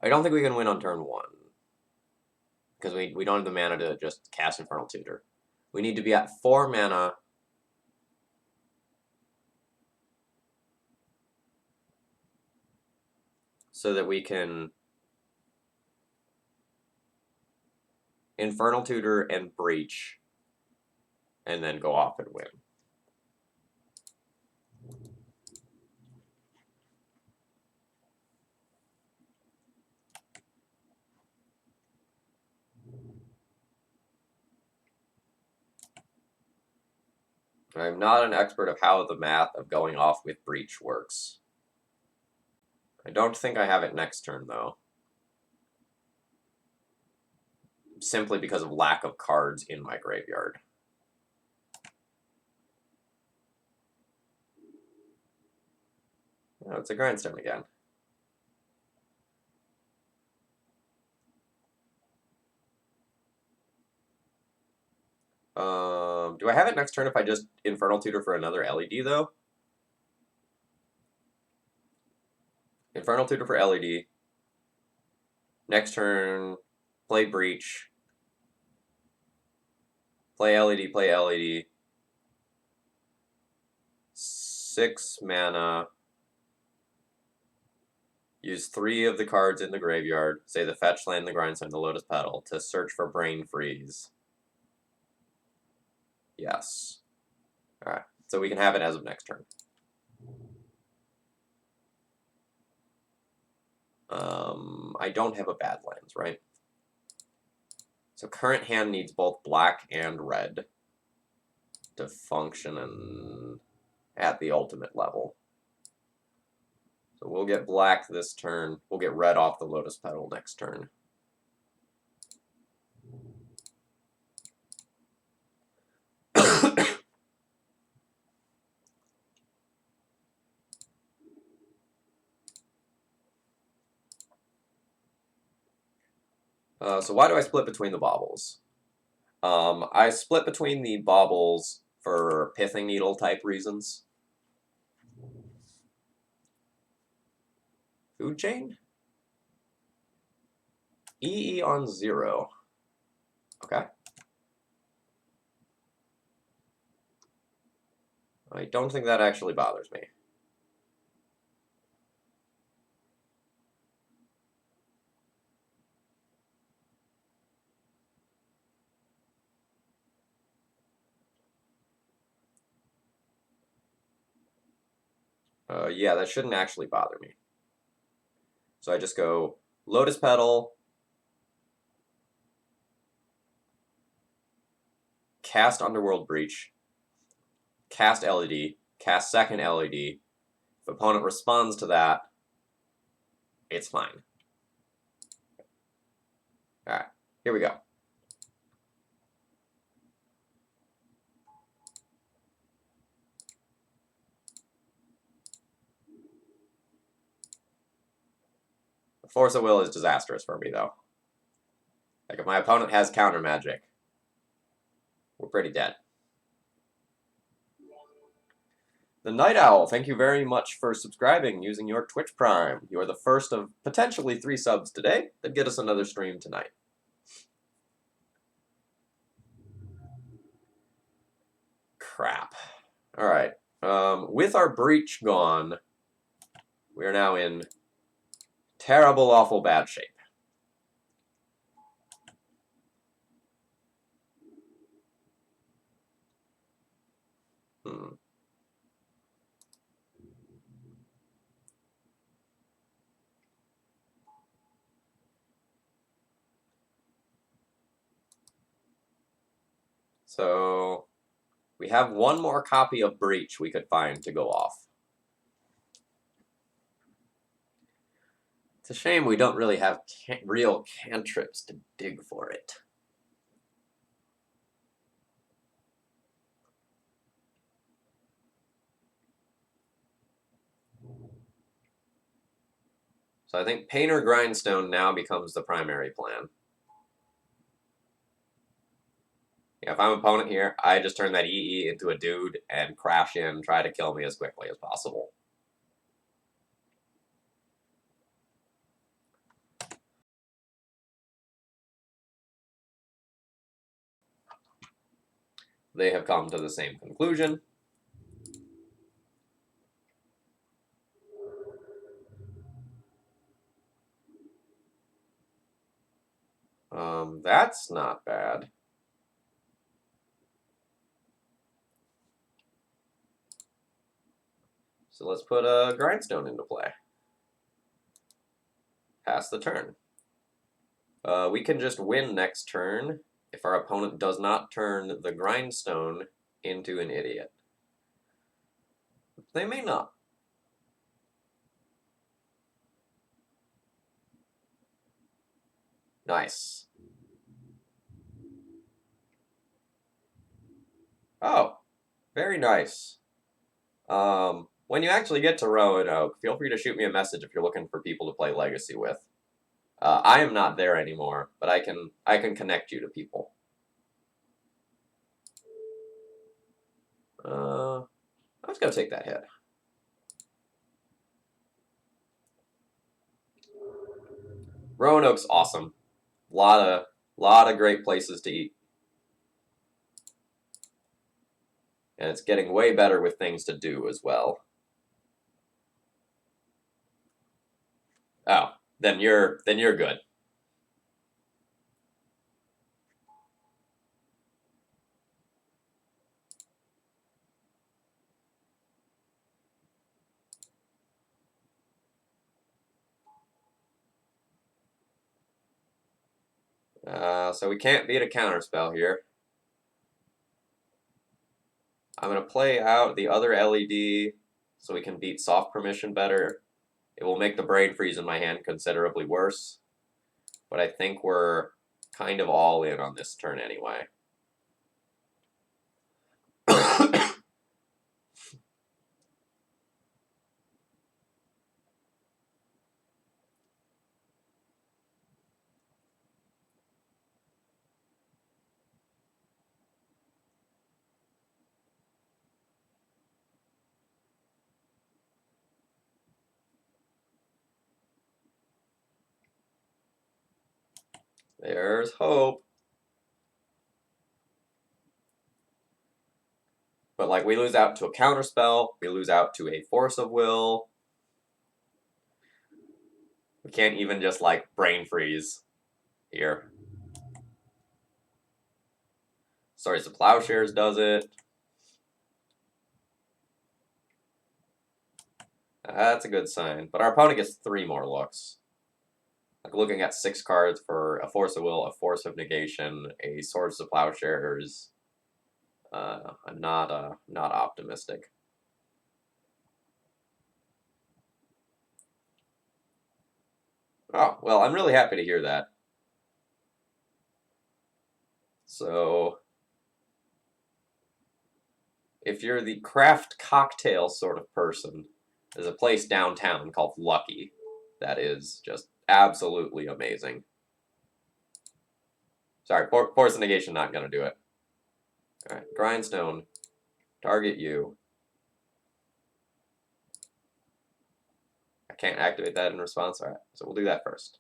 I don't think we can win on turn 1. Because we don't have the mana to just cast Infernal Tutor. We need to be at 4 mana so that we can Infernal Tutor and Breach and then go off and win. I'm not an expert of how the math of going off with Breach works. I don't think I have it next turn, though. Simply because of lack of cards in my graveyard. Oh, it's a Grindstone again. Do I have it next turn if I just Infernal Tutor for another LED, though? Infernal Tutor for LED. Next turn, play Breach. Play LED, play LED. 6 mana. Use 3 of the cards in the graveyard, say the Fetch Land, the Grindstone, the Lotus Petal, to search for Brain Freeze. Yes. Alright, so we can have it as of next turn. I don't have a Badlands, right? So current hand needs both black and red to function at the ultimate level. So we'll get black this turn. We'll get red off the Lotus Petal next turn. So why do I split between the baubles? I split between the baubles for pithing needle type reasons. Food chain? EE on 0. Okay. I don't think that actually bothers me. Yeah, that shouldn't actually bother me. So I just go Lotus Petal, cast Underworld Breach, cast LED, cast second LED. If opponent responds to that, it's fine. Alright, here we go. Force of Will is disastrous for me, though. Like, if my opponent has counter magic, we're pretty dead. The Night Owl, thank you very much for subscribing using your Twitch Prime. You are the first of potentially 3 subs today that get us another stream tonight. Crap. Alright. With our breach gone, we are now in terrible, awful, bad shape. Hmm. So, we have one more copy of Breach we could find to go off. It's a shame we don't really have real cantrips to dig for it. So I think Painter Grindstone now becomes the primary plan. Yeah, if I'm an opponent here, I just turn that EE into a dude and crash in, try to kill me as quickly as possible. They have come to the same conclusion. That's not bad. So let's put a Grindstone into play. Pass the turn. We can just win next turn if our opponent does not turn the Grindstone into an idiot. They may not. Nice. Oh, very nice. When you actually get to Roanoke, feel free to shoot me a message if you're looking for people to play Legacy with. I am not there anymore, but I can connect you to people. I'm just gonna take that hit. Roanoke's awesome. Lot of great places to eat. And it's getting way better with things to do as well. Oh, then you're good. So we can't beat a counterspell here. I'm going to play out the other LED so we can beat soft permission better. It will make the brain freeze in my hand considerably worse. But I think we're kind of all in on this turn anyway. There's hope. But, like, we lose out to a counterspell. We lose out to a force of will. We can't even just, like, brain freeze here. Stories of Plowshares does it. That's a good sign. But our opponent gets 3 more looks. Like, looking at 6 cards for a Force of Will, a Force of Negation, a Swords of Plowshares. I'm not optimistic. Oh, well, I'm really happy to hear that. So, if you're the craft cocktail sort of person, there's a place downtown called Lucky that is just absolutely amazing. Sorry, Force of Negation not going to do it. Alright, Grindstone. Target you. I can't activate that in response. Alright, so we'll do that first.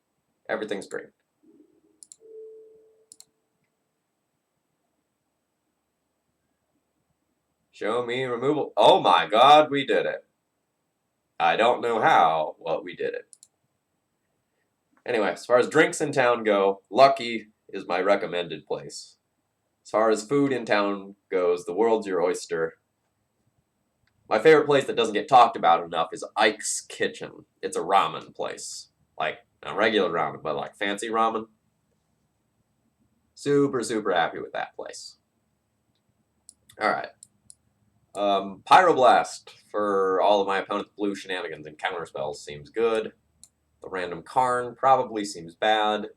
Everything's green. Show me removal. Oh my god, we did it. I don't know how, but we did it. Anyway, as far as drinks in town go, Lucky is my recommended place. As far as food in town goes, the world's your oyster. My favorite place that doesn't get talked about enough is Ike's Kitchen. It's a ramen place. Like, not regular ramen, but like fancy ramen. Super, super happy with that place. Alright. Pyroblast for all of my opponent's blue shenanigans and counterspells seems good. The random Karn probably seems bad.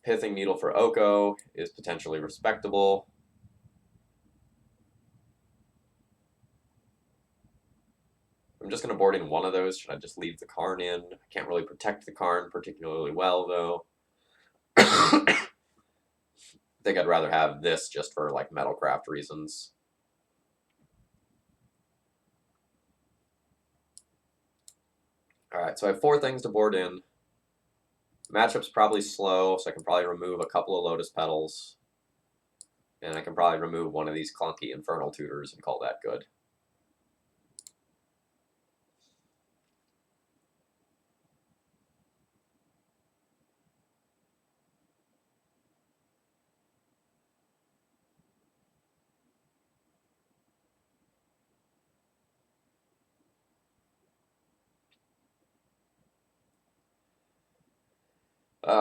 Pithing Needle for Oko is potentially respectable. I'm just going to board in one of those. Should I just leave the Karn in? I can't really protect the Karn particularly well, though. I think I'd rather have this just for, like, Metalcraft reasons. Alright, so I have 4 things to board in. Matchup's probably slow, so I can probably remove a couple of Lotus Petals. And I can probably remove one of these clunky Infernal Tutors and call that good.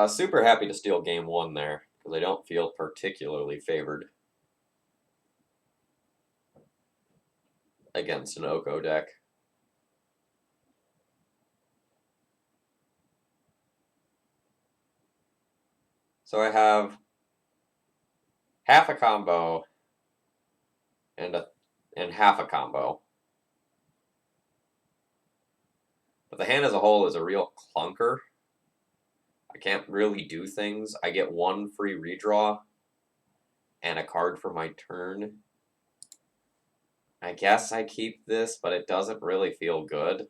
Super happy to steal game 1 there, because I don't feel particularly favored against an Oko deck. So I have half a combo and half a combo. But the hand as a whole is a real clunker. I can't really do things. I get 1 free redraw and a card for my turn. I guess I keep this, but it doesn't really feel good.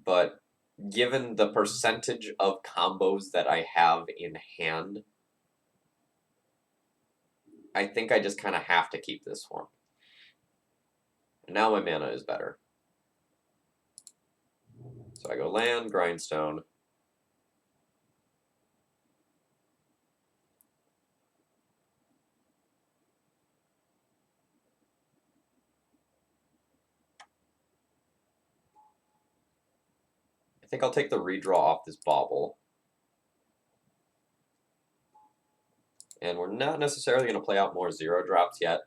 But given the percentage of combos that I have in hand, I think I just kind of have to keep this one. And now my mana is better. So I go land, Grindstone. I think I'll take the redraw off this bauble. And we're not necessarily going to play out more 0 drops yet.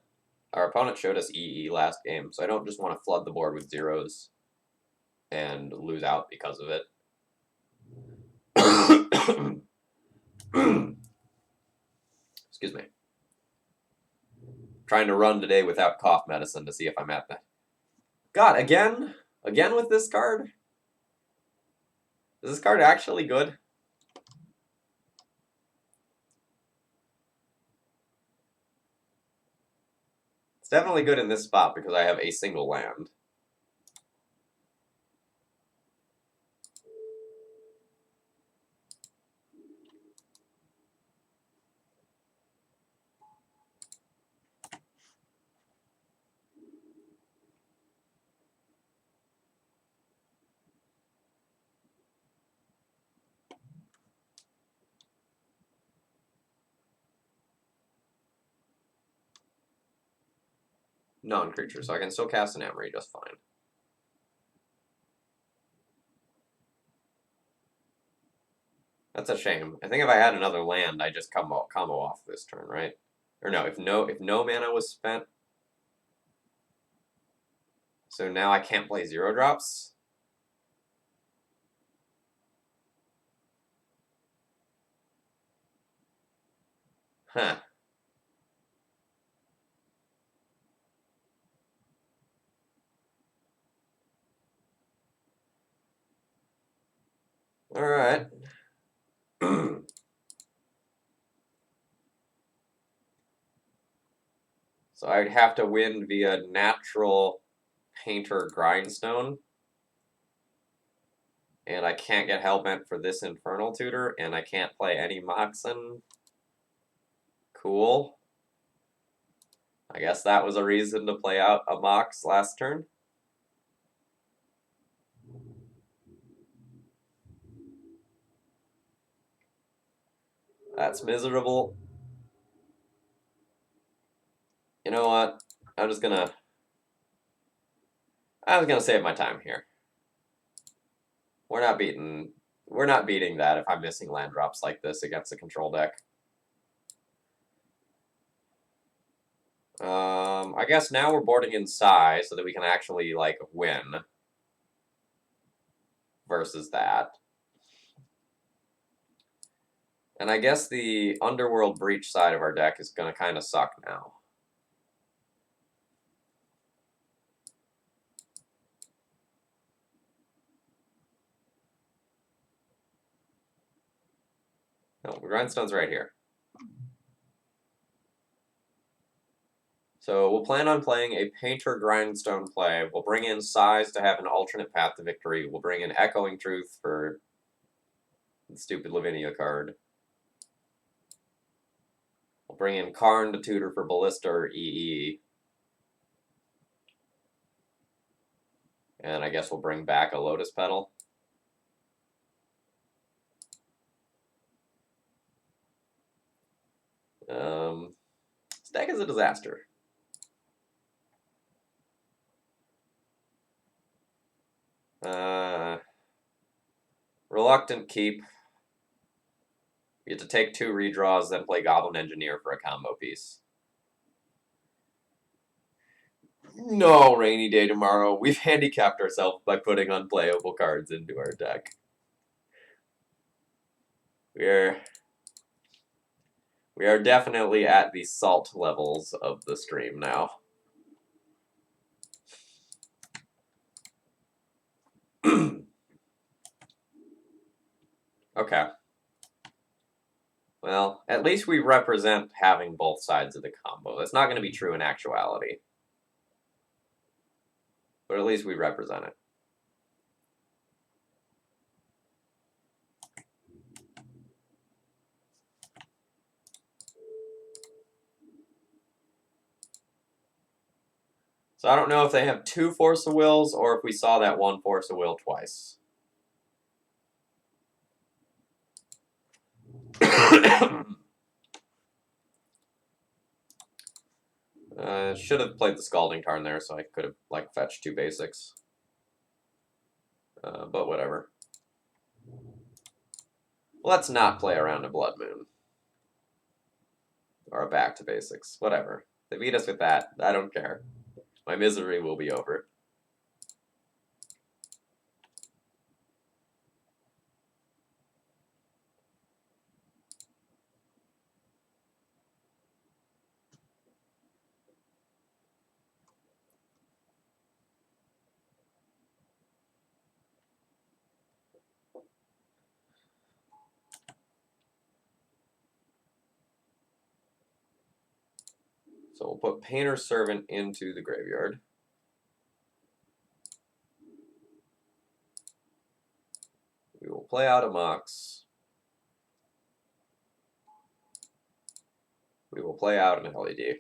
Our opponent showed us EE last game, so I don't just want to flood the board with zeros and lose out because of it. Excuse me. Trying to run today without cough medicine to see if I'm at that. God, again? Again with this card? Is this card actually good? It's definitely good in this spot because I have a single land. non-creature, so I can still cast an Emery just fine. That's a shame. I think if I had another land, I just combo off this turn, right? Or no, if no mana was spent. So now I can't play 0-drops. Huh. Alright. So I'd have to win via natural Painter Grindstone. And I can't get Hellbent for this Infernal Tutor, and I can't play any Moxen. Cool. I guess that was a reason to play out a Mox last turn. That's miserable. You know what? I'm gonna save my time here. We're not beating that if I'm missing land drops like this against a control deck. I guess now we're boarding in Sai so that we can actually, like, win. Versus that. And I guess the Underworld Breach side of our deck is going to kind of suck now. No, the Grindstone's right here. So we'll plan on playing a Painter Grindstone play. We'll bring in Size to have an alternate path to victory. We'll bring in Echoing Truth for the stupid Lavinia card. We'll bring in Karn to tutor for Ballista or EE. And I guess we'll bring back a Lotus Petal. This deck is a disaster. Reluctant Keep. You get to take 2 redraws, then play Goblin Engineer for a combo piece. No, Rainy Day Tomorrow. We've handicapped ourselves by putting unplayable cards into our deck. We are definitely at the salt levels of the stream now. Okay. Well, at least we represent having both sides of the combo. That's not going to be true in actuality. But at least we represent it. So I don't know if they have 2 Force of Wills or if we saw that 1 Force of Will twice. Should have played the Scalding Tarn there, so I could have, like, fetched 2 basics. But whatever. Let's not play around a Blood Moon. Or a Back to Basics. Whatever. They beat us with that. I don't care. My misery will be over. So we'll put Painter's Servant into the graveyard. We will play out a Mox. We will play out an LED.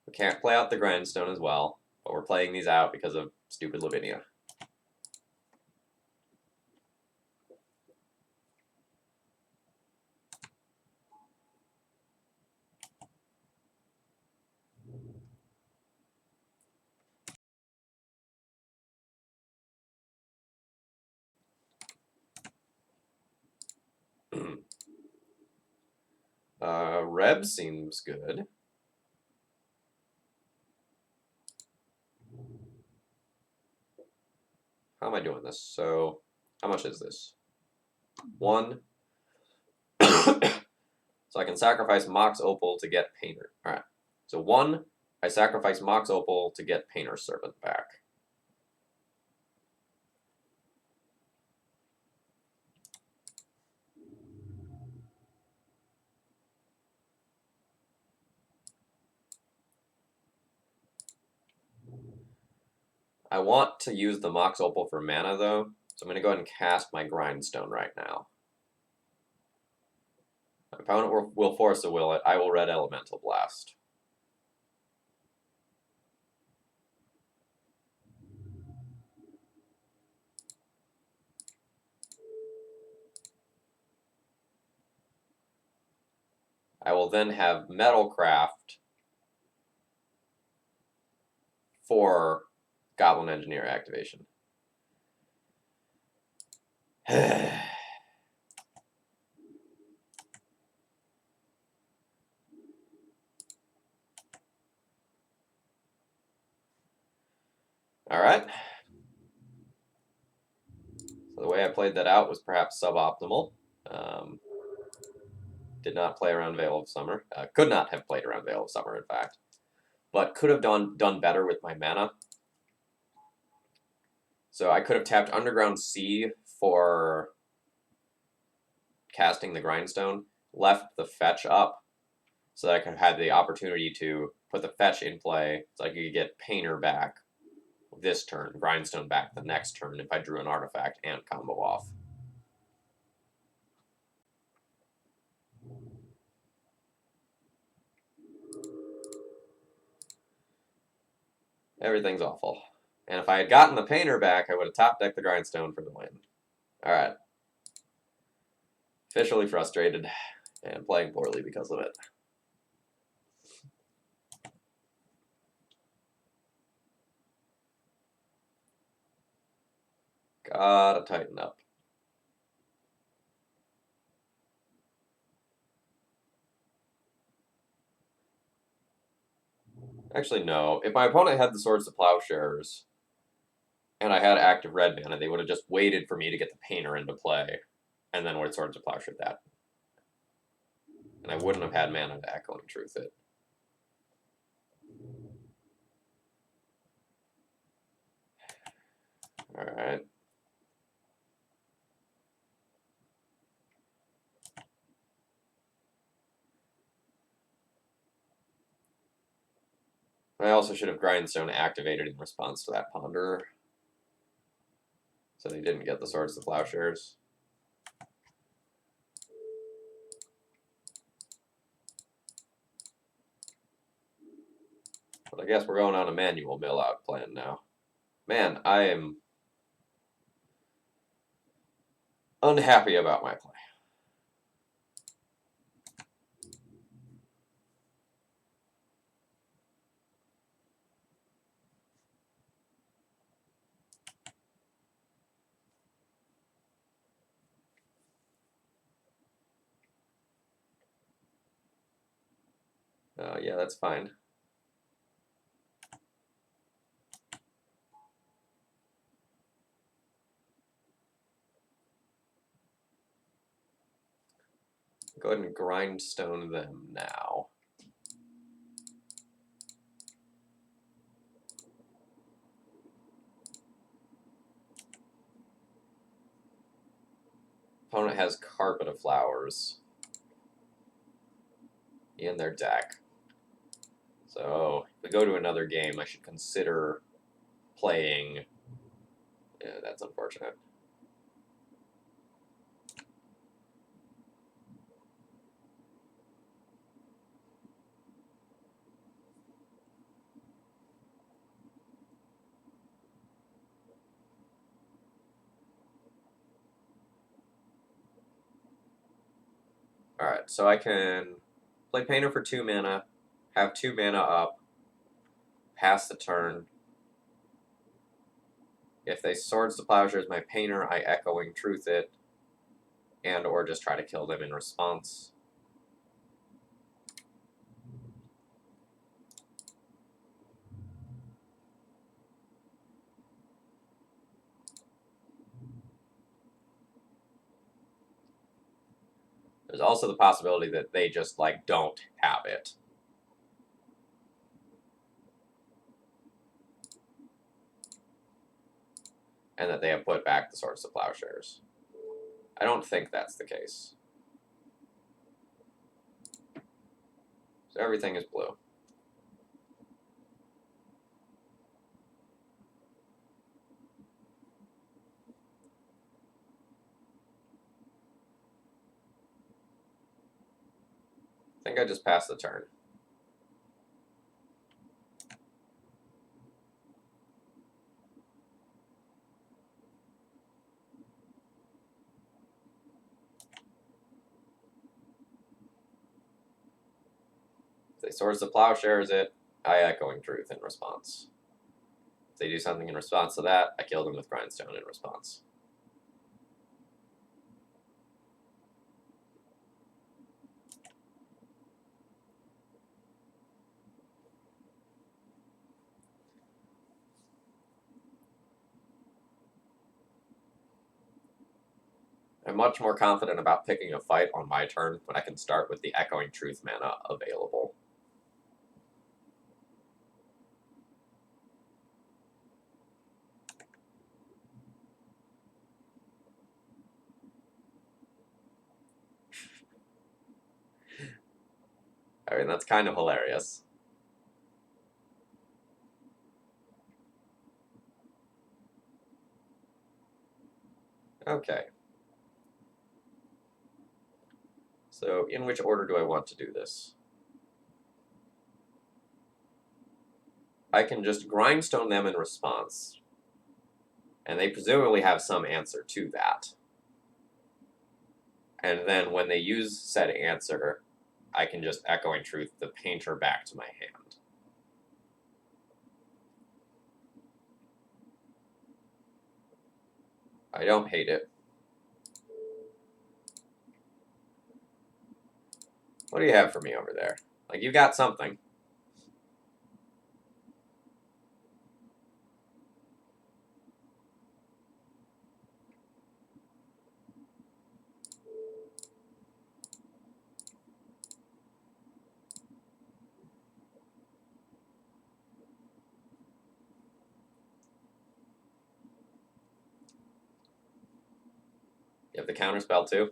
We can't play out the Grindstone as well, but we're playing these out because of stupid Lavinia. Reb seems good. How am I doing this? So, how much is this? 1. So I can sacrifice Mox Opal to get Painter. Alright. So 1, I sacrifice Mox Opal to get Painter Servant back. I want to use the Mox Opal for mana, though, so I'm going to go ahead and cast my Grindstone right now. My opponent will force a will it. I will Red Elemental Blast. I will then have Metalcraft for Goblin Engineer activation. Alright. So the way I played that out was perhaps suboptimal. Did not play around Veil of Summer. Could not have played around Veil of Summer, in fact. But could have done better with my mana. So I could have tapped Underground Sea for casting the Grindstone, left the fetch up, so that I could have had the opportunity to put the fetch in play, so I could get Painter back this turn, Grindstone back the next turn if I drew an artifact and combo off. Everything's awful. And if I had gotten the Painter back, I would have top decked the Grindstone for the win. Alright. Officially frustrated and playing poorly because of it. Gotta tighten up. Actually, no. If my opponent had the Swords to Plowshares, and I had active red mana, they would have just waited for me to get the Painter into play, and then would have Swords to Plowshare that. And I wouldn't have had mana to Echoing Truth it. Alright. I also should have Grindstone activated in response to that Ponder. So they didn't get the Swords to Plowshares. But I guess we're going on a manual mill-out plan now. Man, I am unhappy about my play. Yeah, that's fine. Go ahead and Grindstone them now. Opponent has Carpet of Flowers in their deck. So if we go to another game, I should consider playing. Yeah, that's unfortunate. Alright, so I can play Painter for 2 mana, have 2 mana up, pass the turn. If they Swords to Plowshares my Painter, I Echoing Truth it, and or just try to kill them in response. also the possibility that they just, like, don't have it. And that they have put back the Swords to Plowshares. I don't think that's the case. So everything is blue. I think I just passed the turn. If they Swords to Plowshares it, I Echoing Truth in response. If they do something in response to that, I kill them with Grindstone in response. I'm much more confident about picking a fight on my turn when I can start with the Echoing Truth mana available. I mean, that's kind of hilarious. Okay. So, in which order do I want to do this? I can just Grindstone them in response. And they presumably have some answer to that. And then when they use said answer, I can just Echoing Truth the Painter back to my hand. I don't hate it. What do you have for me over there? Like, you got something. You have the counterspell too?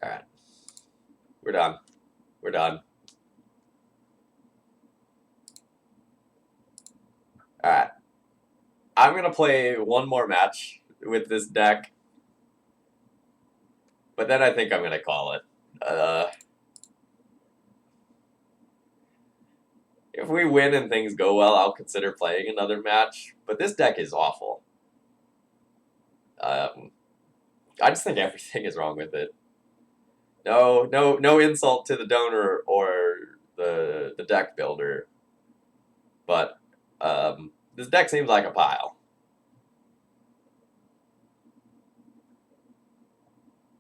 Alright. We're done. We're done. Alright. I'm going to play one more match with this deck. But then I think I'm going to call it. If we win and things go well, I'll consider playing another match. But this deck is awful. I just think everything is wrong with it. No insult to the donor or the deck builder. But this deck seems like a pile.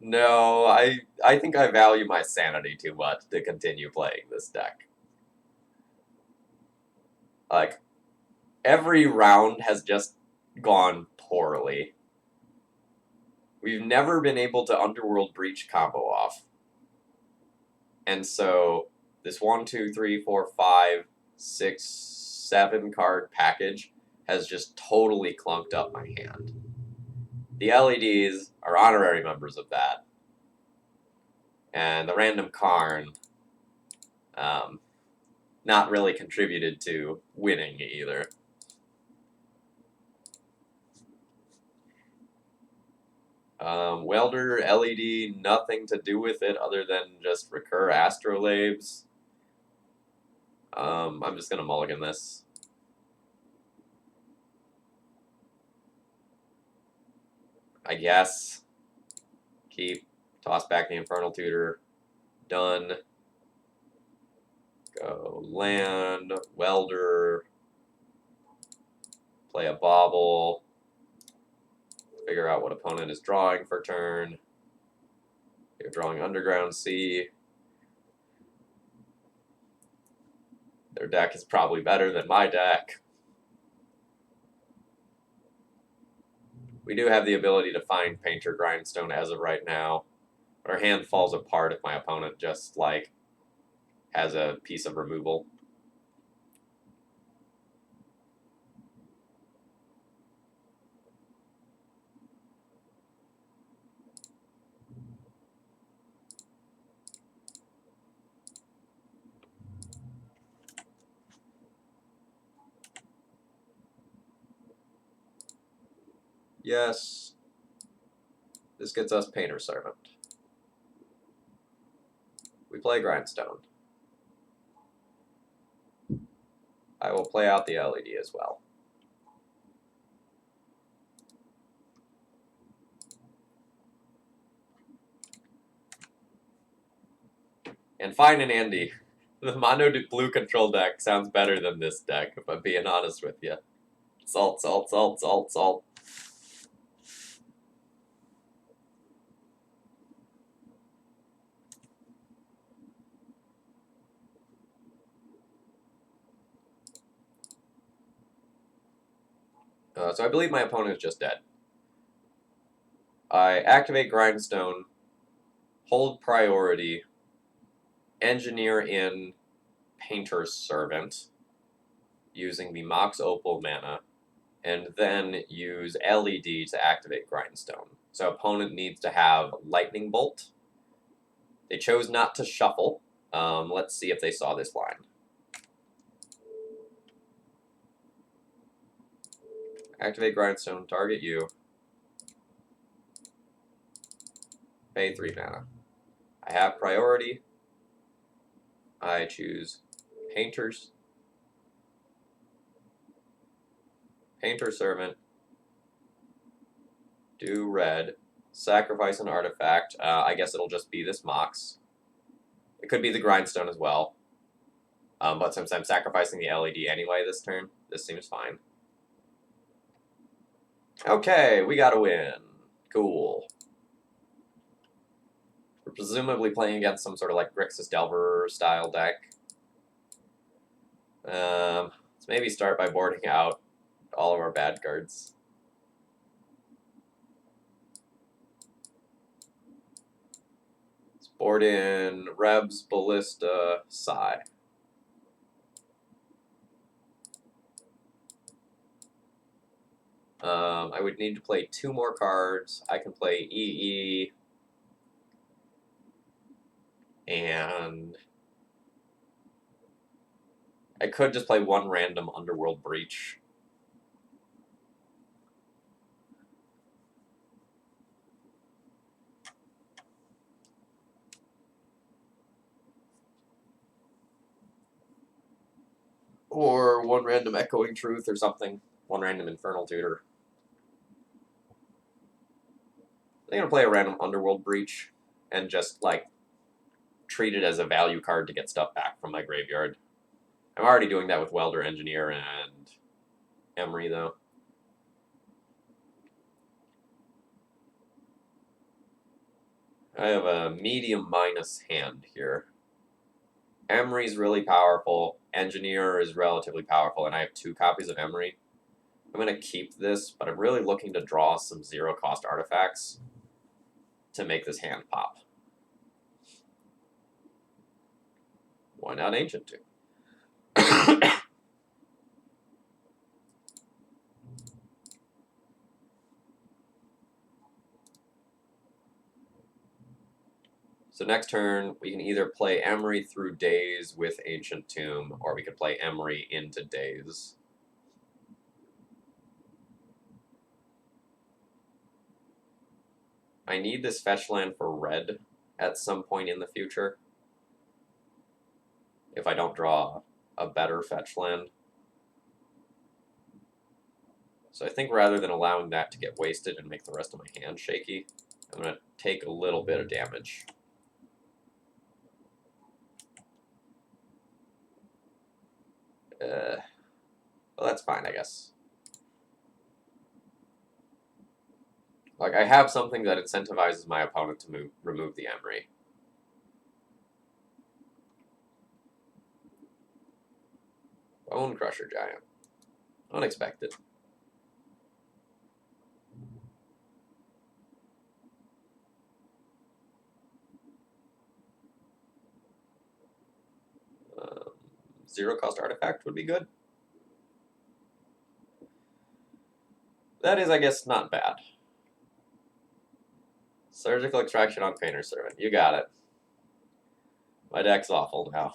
No, I think I value my sanity too much to continue playing this deck. Like, every round has just gone poorly. We've never been able to Underworld Breach combo off. And so, this 1, 2, 3, 4, 5, 6, 7 card package has just totally clunked up my hand. The LEDs are honorary members of that. And the random Karn, not really contributed to winning either. Welder, LED, nothing to do with it other than just recur Astrolabes. I'm just going to mulligan this. I guess. Keep. Toss back the Infernal Tutor. Done. Go land. Welder. Play a Bauble. Figure out what opponent is drawing for turn. You're drawing Underground Sea. Their deck is probably better than my deck. We do have the ability to find Painter Grindstone as of right now. But our hand falls apart if my opponent just, like, has a piece of removal. Yes. This gets us Painter Servant. We play Grindstone. I will play out the LED as well. And fine and Andy. The mono blue control deck sounds better than this deck, if I'm being honest with you. Salt, salt, salt, salt, salt. So I believe my opponent is just dead. I activate Grindstone, hold priority, engineer in Painter's Servant, using the Mox Opal mana, and then use LED to activate Grindstone. So opponent needs to have Lightning Bolt. They chose not to shuffle. Let's see if they saw this line. Activate Grindstone, target you. Pay 3 mana. I have priority. I choose Painter Servant. Do red. Sacrifice an artifact. I guess it'll just be this Mox. It could be the Grindstone as well. But since I'm sacrificing the LED anyway this turn, this seems fine. Okay, we got a win. Cool. We're presumably playing against some sort of like Grixis Delver style deck. Let's maybe start by boarding out all of our bad cards. Let's board in Rebs, Ballista, Psy. I would need to play 2 more cards. I can play EE. And I could just play 1 random Underworld Breach. Or 1 random Echoing Truth or something. 1 random Infernal Tutor. I'm going to play a random Underworld Breach and just, like, treat it as a value card to get stuff back from my graveyard. I'm already doing that with Welder, Engineer, and Emery, though. I have a medium minus hand here. Emery's really powerful. Engineer is relatively powerful, and I have 2 copies of Emery. I'm going to keep this, but I'm really looking to draw some 0-cost artifacts to make this hand pop. Why not Ancient Tomb? So next turn, we can either play Emery through Daze with Ancient Tomb, or we could play Emery into Daze. I need this fetch land for red at some point in the future. If I don't draw a better fetch land. So I think rather than allowing that to get wasted and make the rest of my hand shaky, I'm going to take a little bit of damage. Well, that's fine, I guess. Like, I have something that incentivizes my opponent to remove the Emery. Bone Crusher Giant. Unexpected. 0-cost artifact would be good. That is, I guess, not bad. Surgical Extraction on Painter Servant. You got it. My deck's awful now.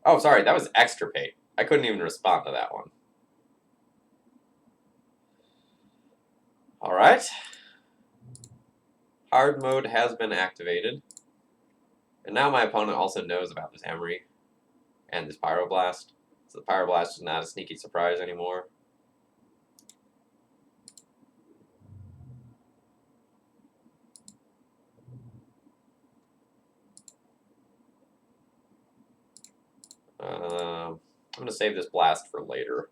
Oh, sorry, that was Extirpate. I couldn't even respond to that one. Alright. Hard mode has been activated. And now my opponent also knows about this Emery and this Pyroblast. So the Pyroblast is not a sneaky surprise anymore. I'm going to save this Blast for later.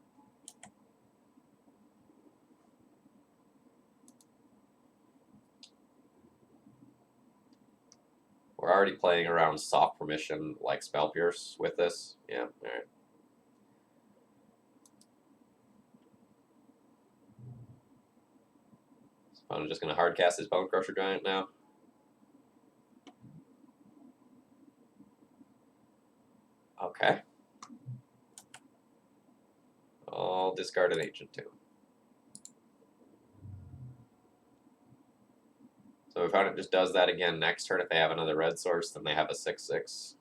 We're already playing around soft permission like Spell Pierce with this. Yeah, alright. So I'm just going to hard cast his Bone Crusher Giant now. Okay. I'll discard an Ancient Tomb. So if it just does that again next turn, if they have another red source, then they have a 6/6.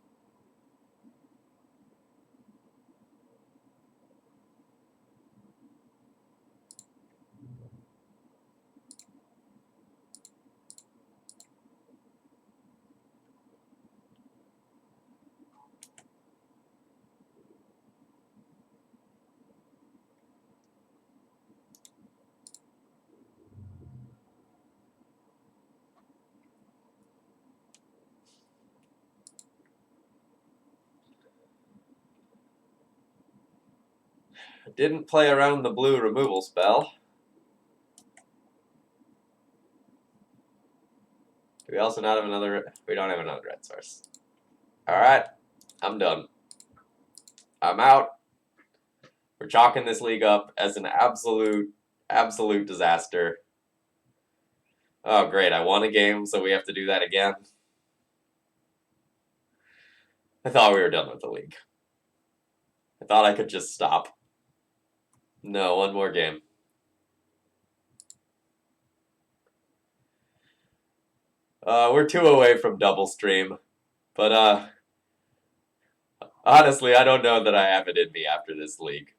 Didn't play around the blue removal spell. Do we also not have another? We don't have another red source. Alright, I'm done. I'm out. We're chalking this league up as an absolute disaster. Oh, great. I won a game, so we have to do that again. I thought we were done with the league. I thought I could just stop. No, one more game. We're 2 away from double stream. But, honestly, I don't know that I have it in me after this league.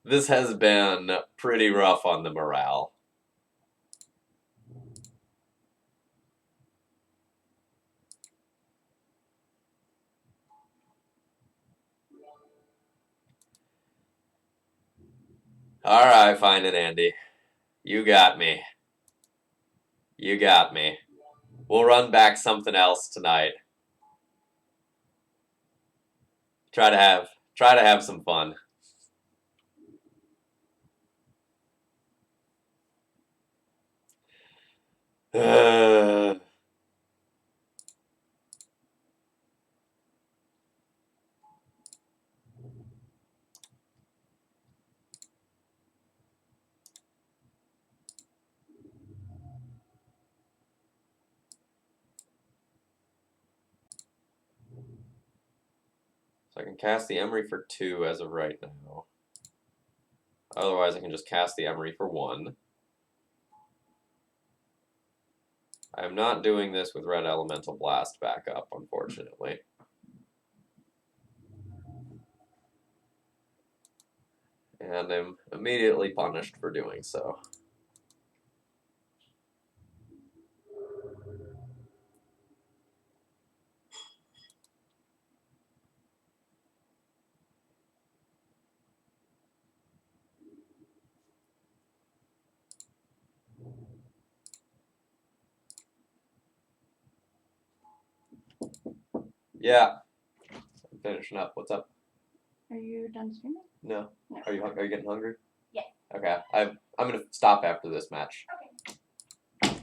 This has been pretty rough on the morale. Alright, fine and Andy. You got me. You got me. We'll run back something else tonight. Try to have some fun. So I can cast the Emery for 2 as of right now. Otherwise, I can just cast the Emery for 1. I'm not doing this with Red Elemental Blast backup, unfortunately. And I'm immediately punished for doing so. Yeah. I'm finishing up. What's up? Are you done streaming? No. No. Are you getting hungry? Yeah. Okay. I'm gonna stop after this match. Okay.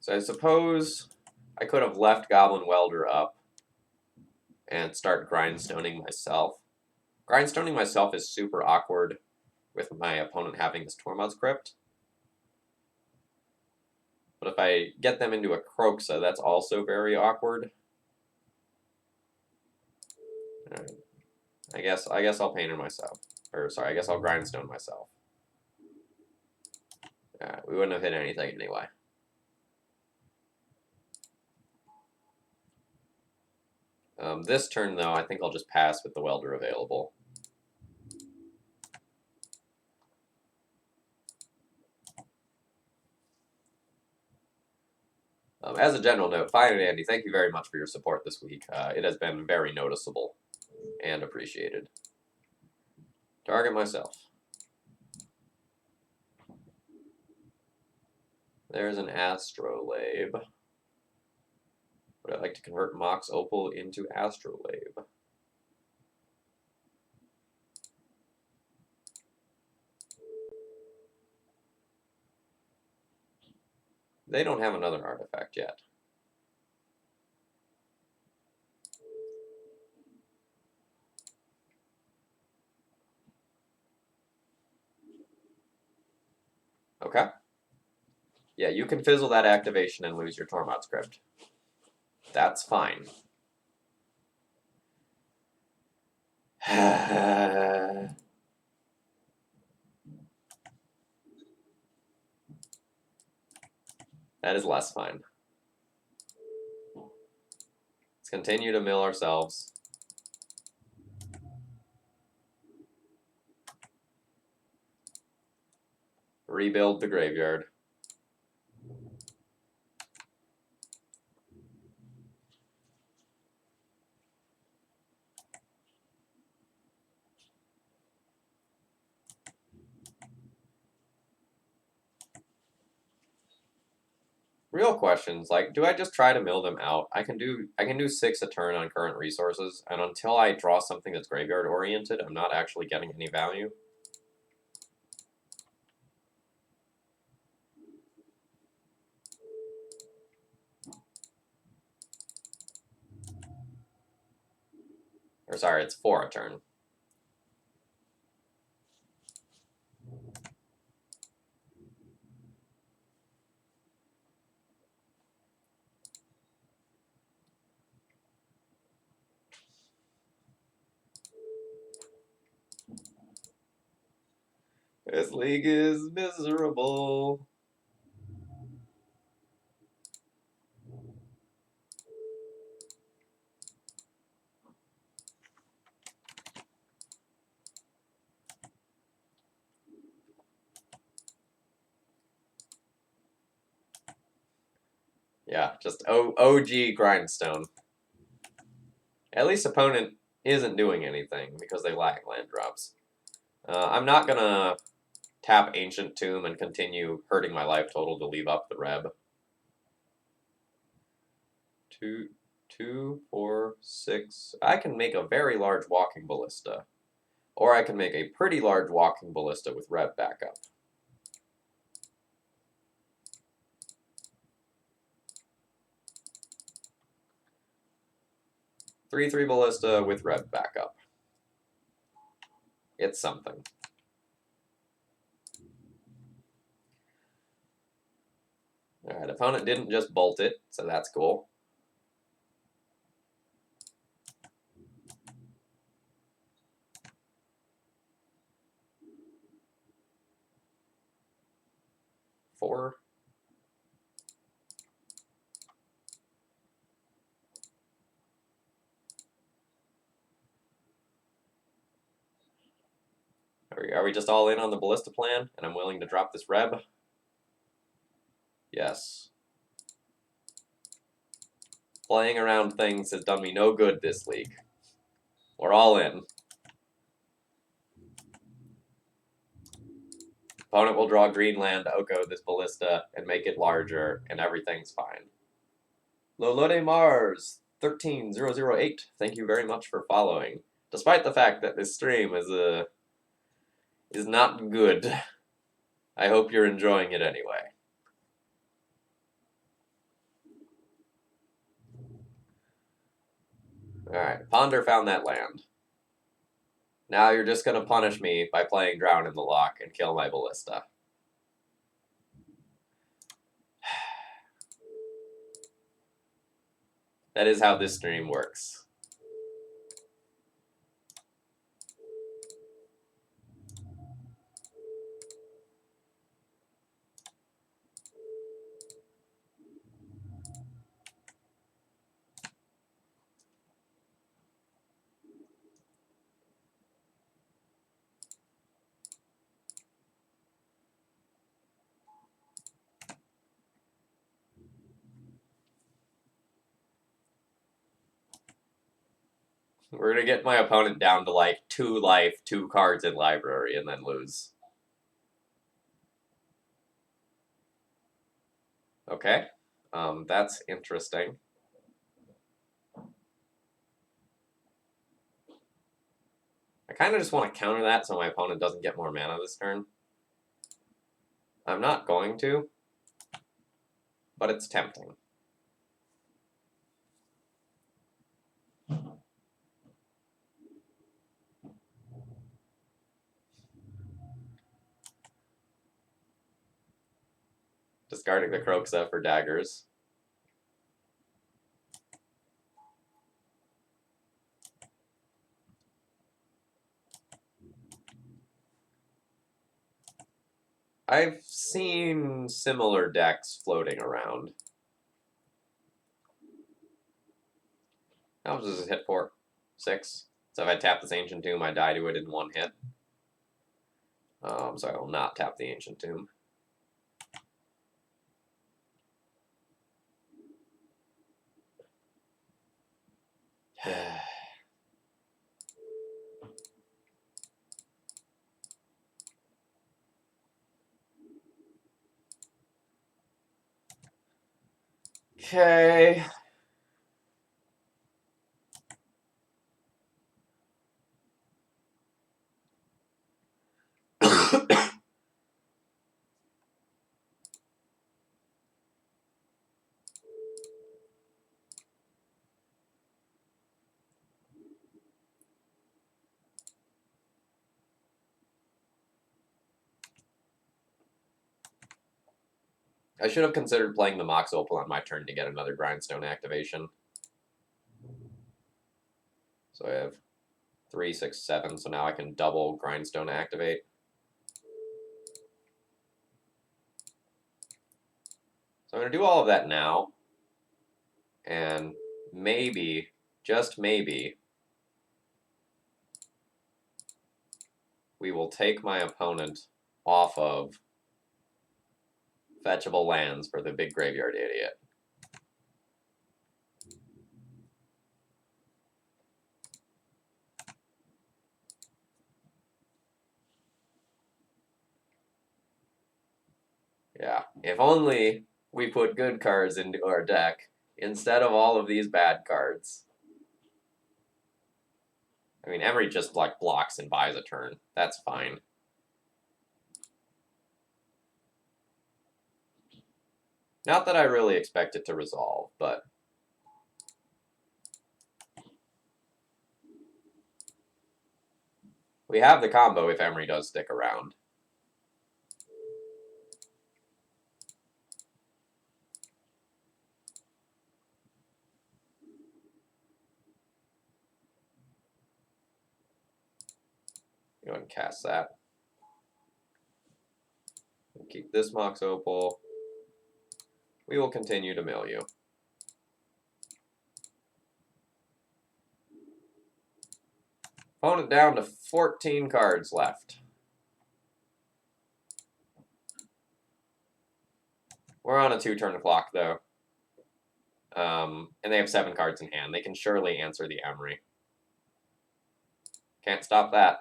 So I suppose I could have left Goblin Welder up and start grindstoning myself. Grindstoning myself is super awkward with my opponent having this Tormod's Crypt. But if I get them into a Croxa, that's also very awkward. Alright. I guess I'll painter myself. Or sorry, I guess I'll grindstone myself. We wouldn't have hit anything anyway. This turn, though, I think I'll just pass with the Welder available. As a general note, Fine and Andy, thank you very much for your support this week. It has been very noticeable and appreciated. Target myself. There's an Astrolabe. Would I like to convert Mox Opal into Astrolabe? They don't have another artifact yet. Okay. Yeah, you can fizzle that activation and lose your Tormod's Crypt. That's fine. That is less fine. Let's continue to mill ourselves. Rebuild the graveyard. Real questions, like, do I just try to mill them out? I can do 6 a turn on current resources, and until I draw something that's graveyard oriented, I'm not actually getting any value. Or sorry, it's 4 a turn. This league is miserable. Yeah, just OG grindstone. At least opponent isn't doing anything because they lack land drops. I'm not gonna tap Ancient Tomb and continue hurting my life total to leave up the Reb. 2, 4, 6. I can make a very large walking ballista. Or I can make a pretty large walking ballista with Reb backup. 3/3 ballista with Reb backup. It's something. Alright, opponent didn't just bolt it, so that's cool. Four. Are we just all in on the ballista plan, and I'm willing to drop this Reb? Yes. Playing around things has done me no good this league. We're all in. Opponent will draw green land, Oko this ballista, and make it larger, and everything's fine. Lolode Mars 13008, thank you very much for following. Despite the fact that this stream is not good, I hope you're enjoying it anyway. Alright, Ponder found that land. Now you're just gonna punish me by playing Drown in the Loch and kill my Ballista. That is how this stream works. We're gonna get my opponent down to like 2 life, 2 cards in library, and then lose. Okay, that's interesting. I kind of just want to counter that so my opponent doesn't get more mana this turn. I'm not going to, but it's tempting. Discarding the Kroxa for daggers. I've seen similar decks floating around. How much does this hit for? 6. So if I tap this Ancient Tomb, I die to it in 1 hit. So I will not tap the Ancient Tomb. Okay. I should have considered playing the Mox Opal on my turn to get another Grindstone activation. So I have 3, 6, 7, so now I can double Grindstone activate. So I'm going to do all of that now. And maybe, just maybe, we will take my opponent off of fetchable lands for the big graveyard idiot. Yeah, if only we put good cards into our deck instead of all of these bad cards. I mean, Emery just like blocks and buys a turn. That's fine. Not that I really expect it to resolve, but we have the combo if Emery does stick around. Go ahead and cast that. Keep this Mox Opal. We will continue to mill you. Opponent down to 14 cards left. We're on a 2-turn clock, though. And they have 7 cards in hand. They can surely answer the Emery. Can't stop that.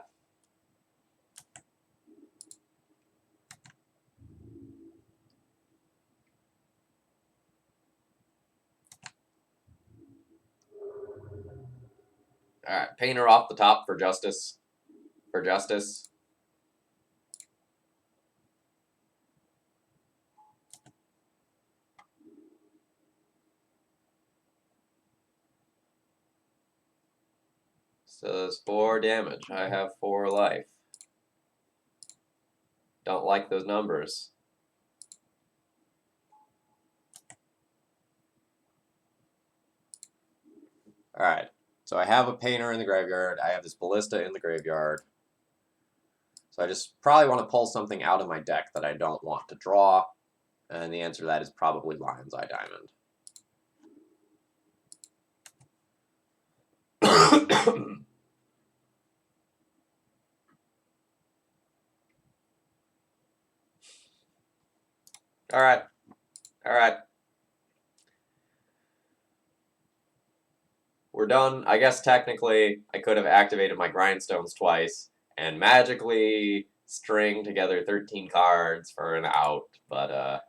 Alright, Painter off the top for Justice. For Justice. So there's 4 damage. I have 4 life. Don't like those numbers. Alright, so I have a Painter in the graveyard. I have this Ballista in the graveyard. So I just probably want to pull something out of my deck that I don't want to draw. And the answer to that is probably Lion's Eye Diamond. Alright. Alright. We're done. I guess technically I could have activated my Grindstones twice and magically string together 13 cards for an out, but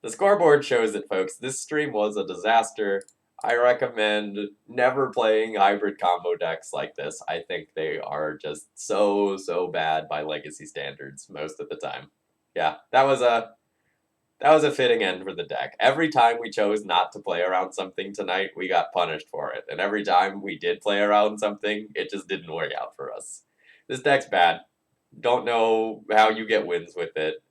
the scoreboard shows it, folks. This stream was a disaster. I recommend never playing hybrid combo decks like this. I think they are just so bad by Legacy standards most of the time. Yeah, that was a fitting end for the deck. Every time we chose not to play around something tonight, we got punished for it. And every time we did play around something, it just didn't work out for us. This deck's bad. Don't know how you get wins with it.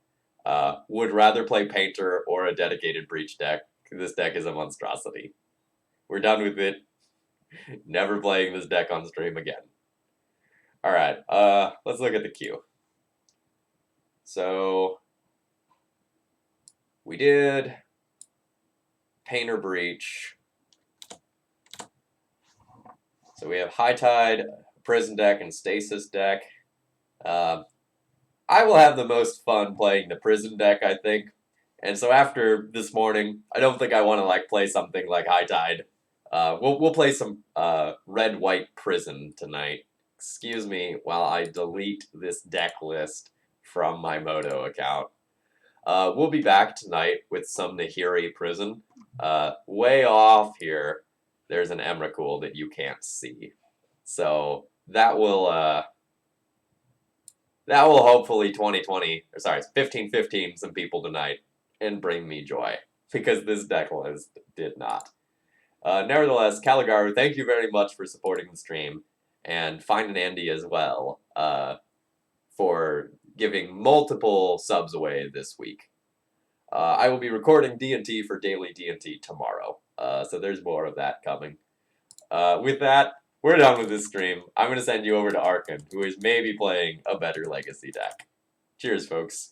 Would rather play Painter or a dedicated Breach deck. This deck is a monstrosity. We're done with it. Never playing this deck on stream again. Alright, let's look at the queue. So, we did Painter Breach. So we have High Tide, Prison deck, and Stasis deck. I will have the most fun playing the Prison deck, I think. And so after this morning, I don't think I want to play something like High Tide. We'll play some Red-White Prison tonight. Excuse me while I delete this deck list from my Moto account. We'll be back tonight with some Nahiri Prison. Way off here, there's an Emrakul that you can't see. So that will hopefully 15-15 some people tonight and bring me joy, because this deck list did not. Nevertheless, Caligaru, thank you very much for supporting the stream, and Fine and Andy as well, for giving multiple subs away this week. I will be recording D&T for Daily D&T tomorrow, so there's more of that coming. With that, we're done with this stream. I'm going to send you over to Arkin, who is maybe playing a better Legacy deck. Cheers, folks.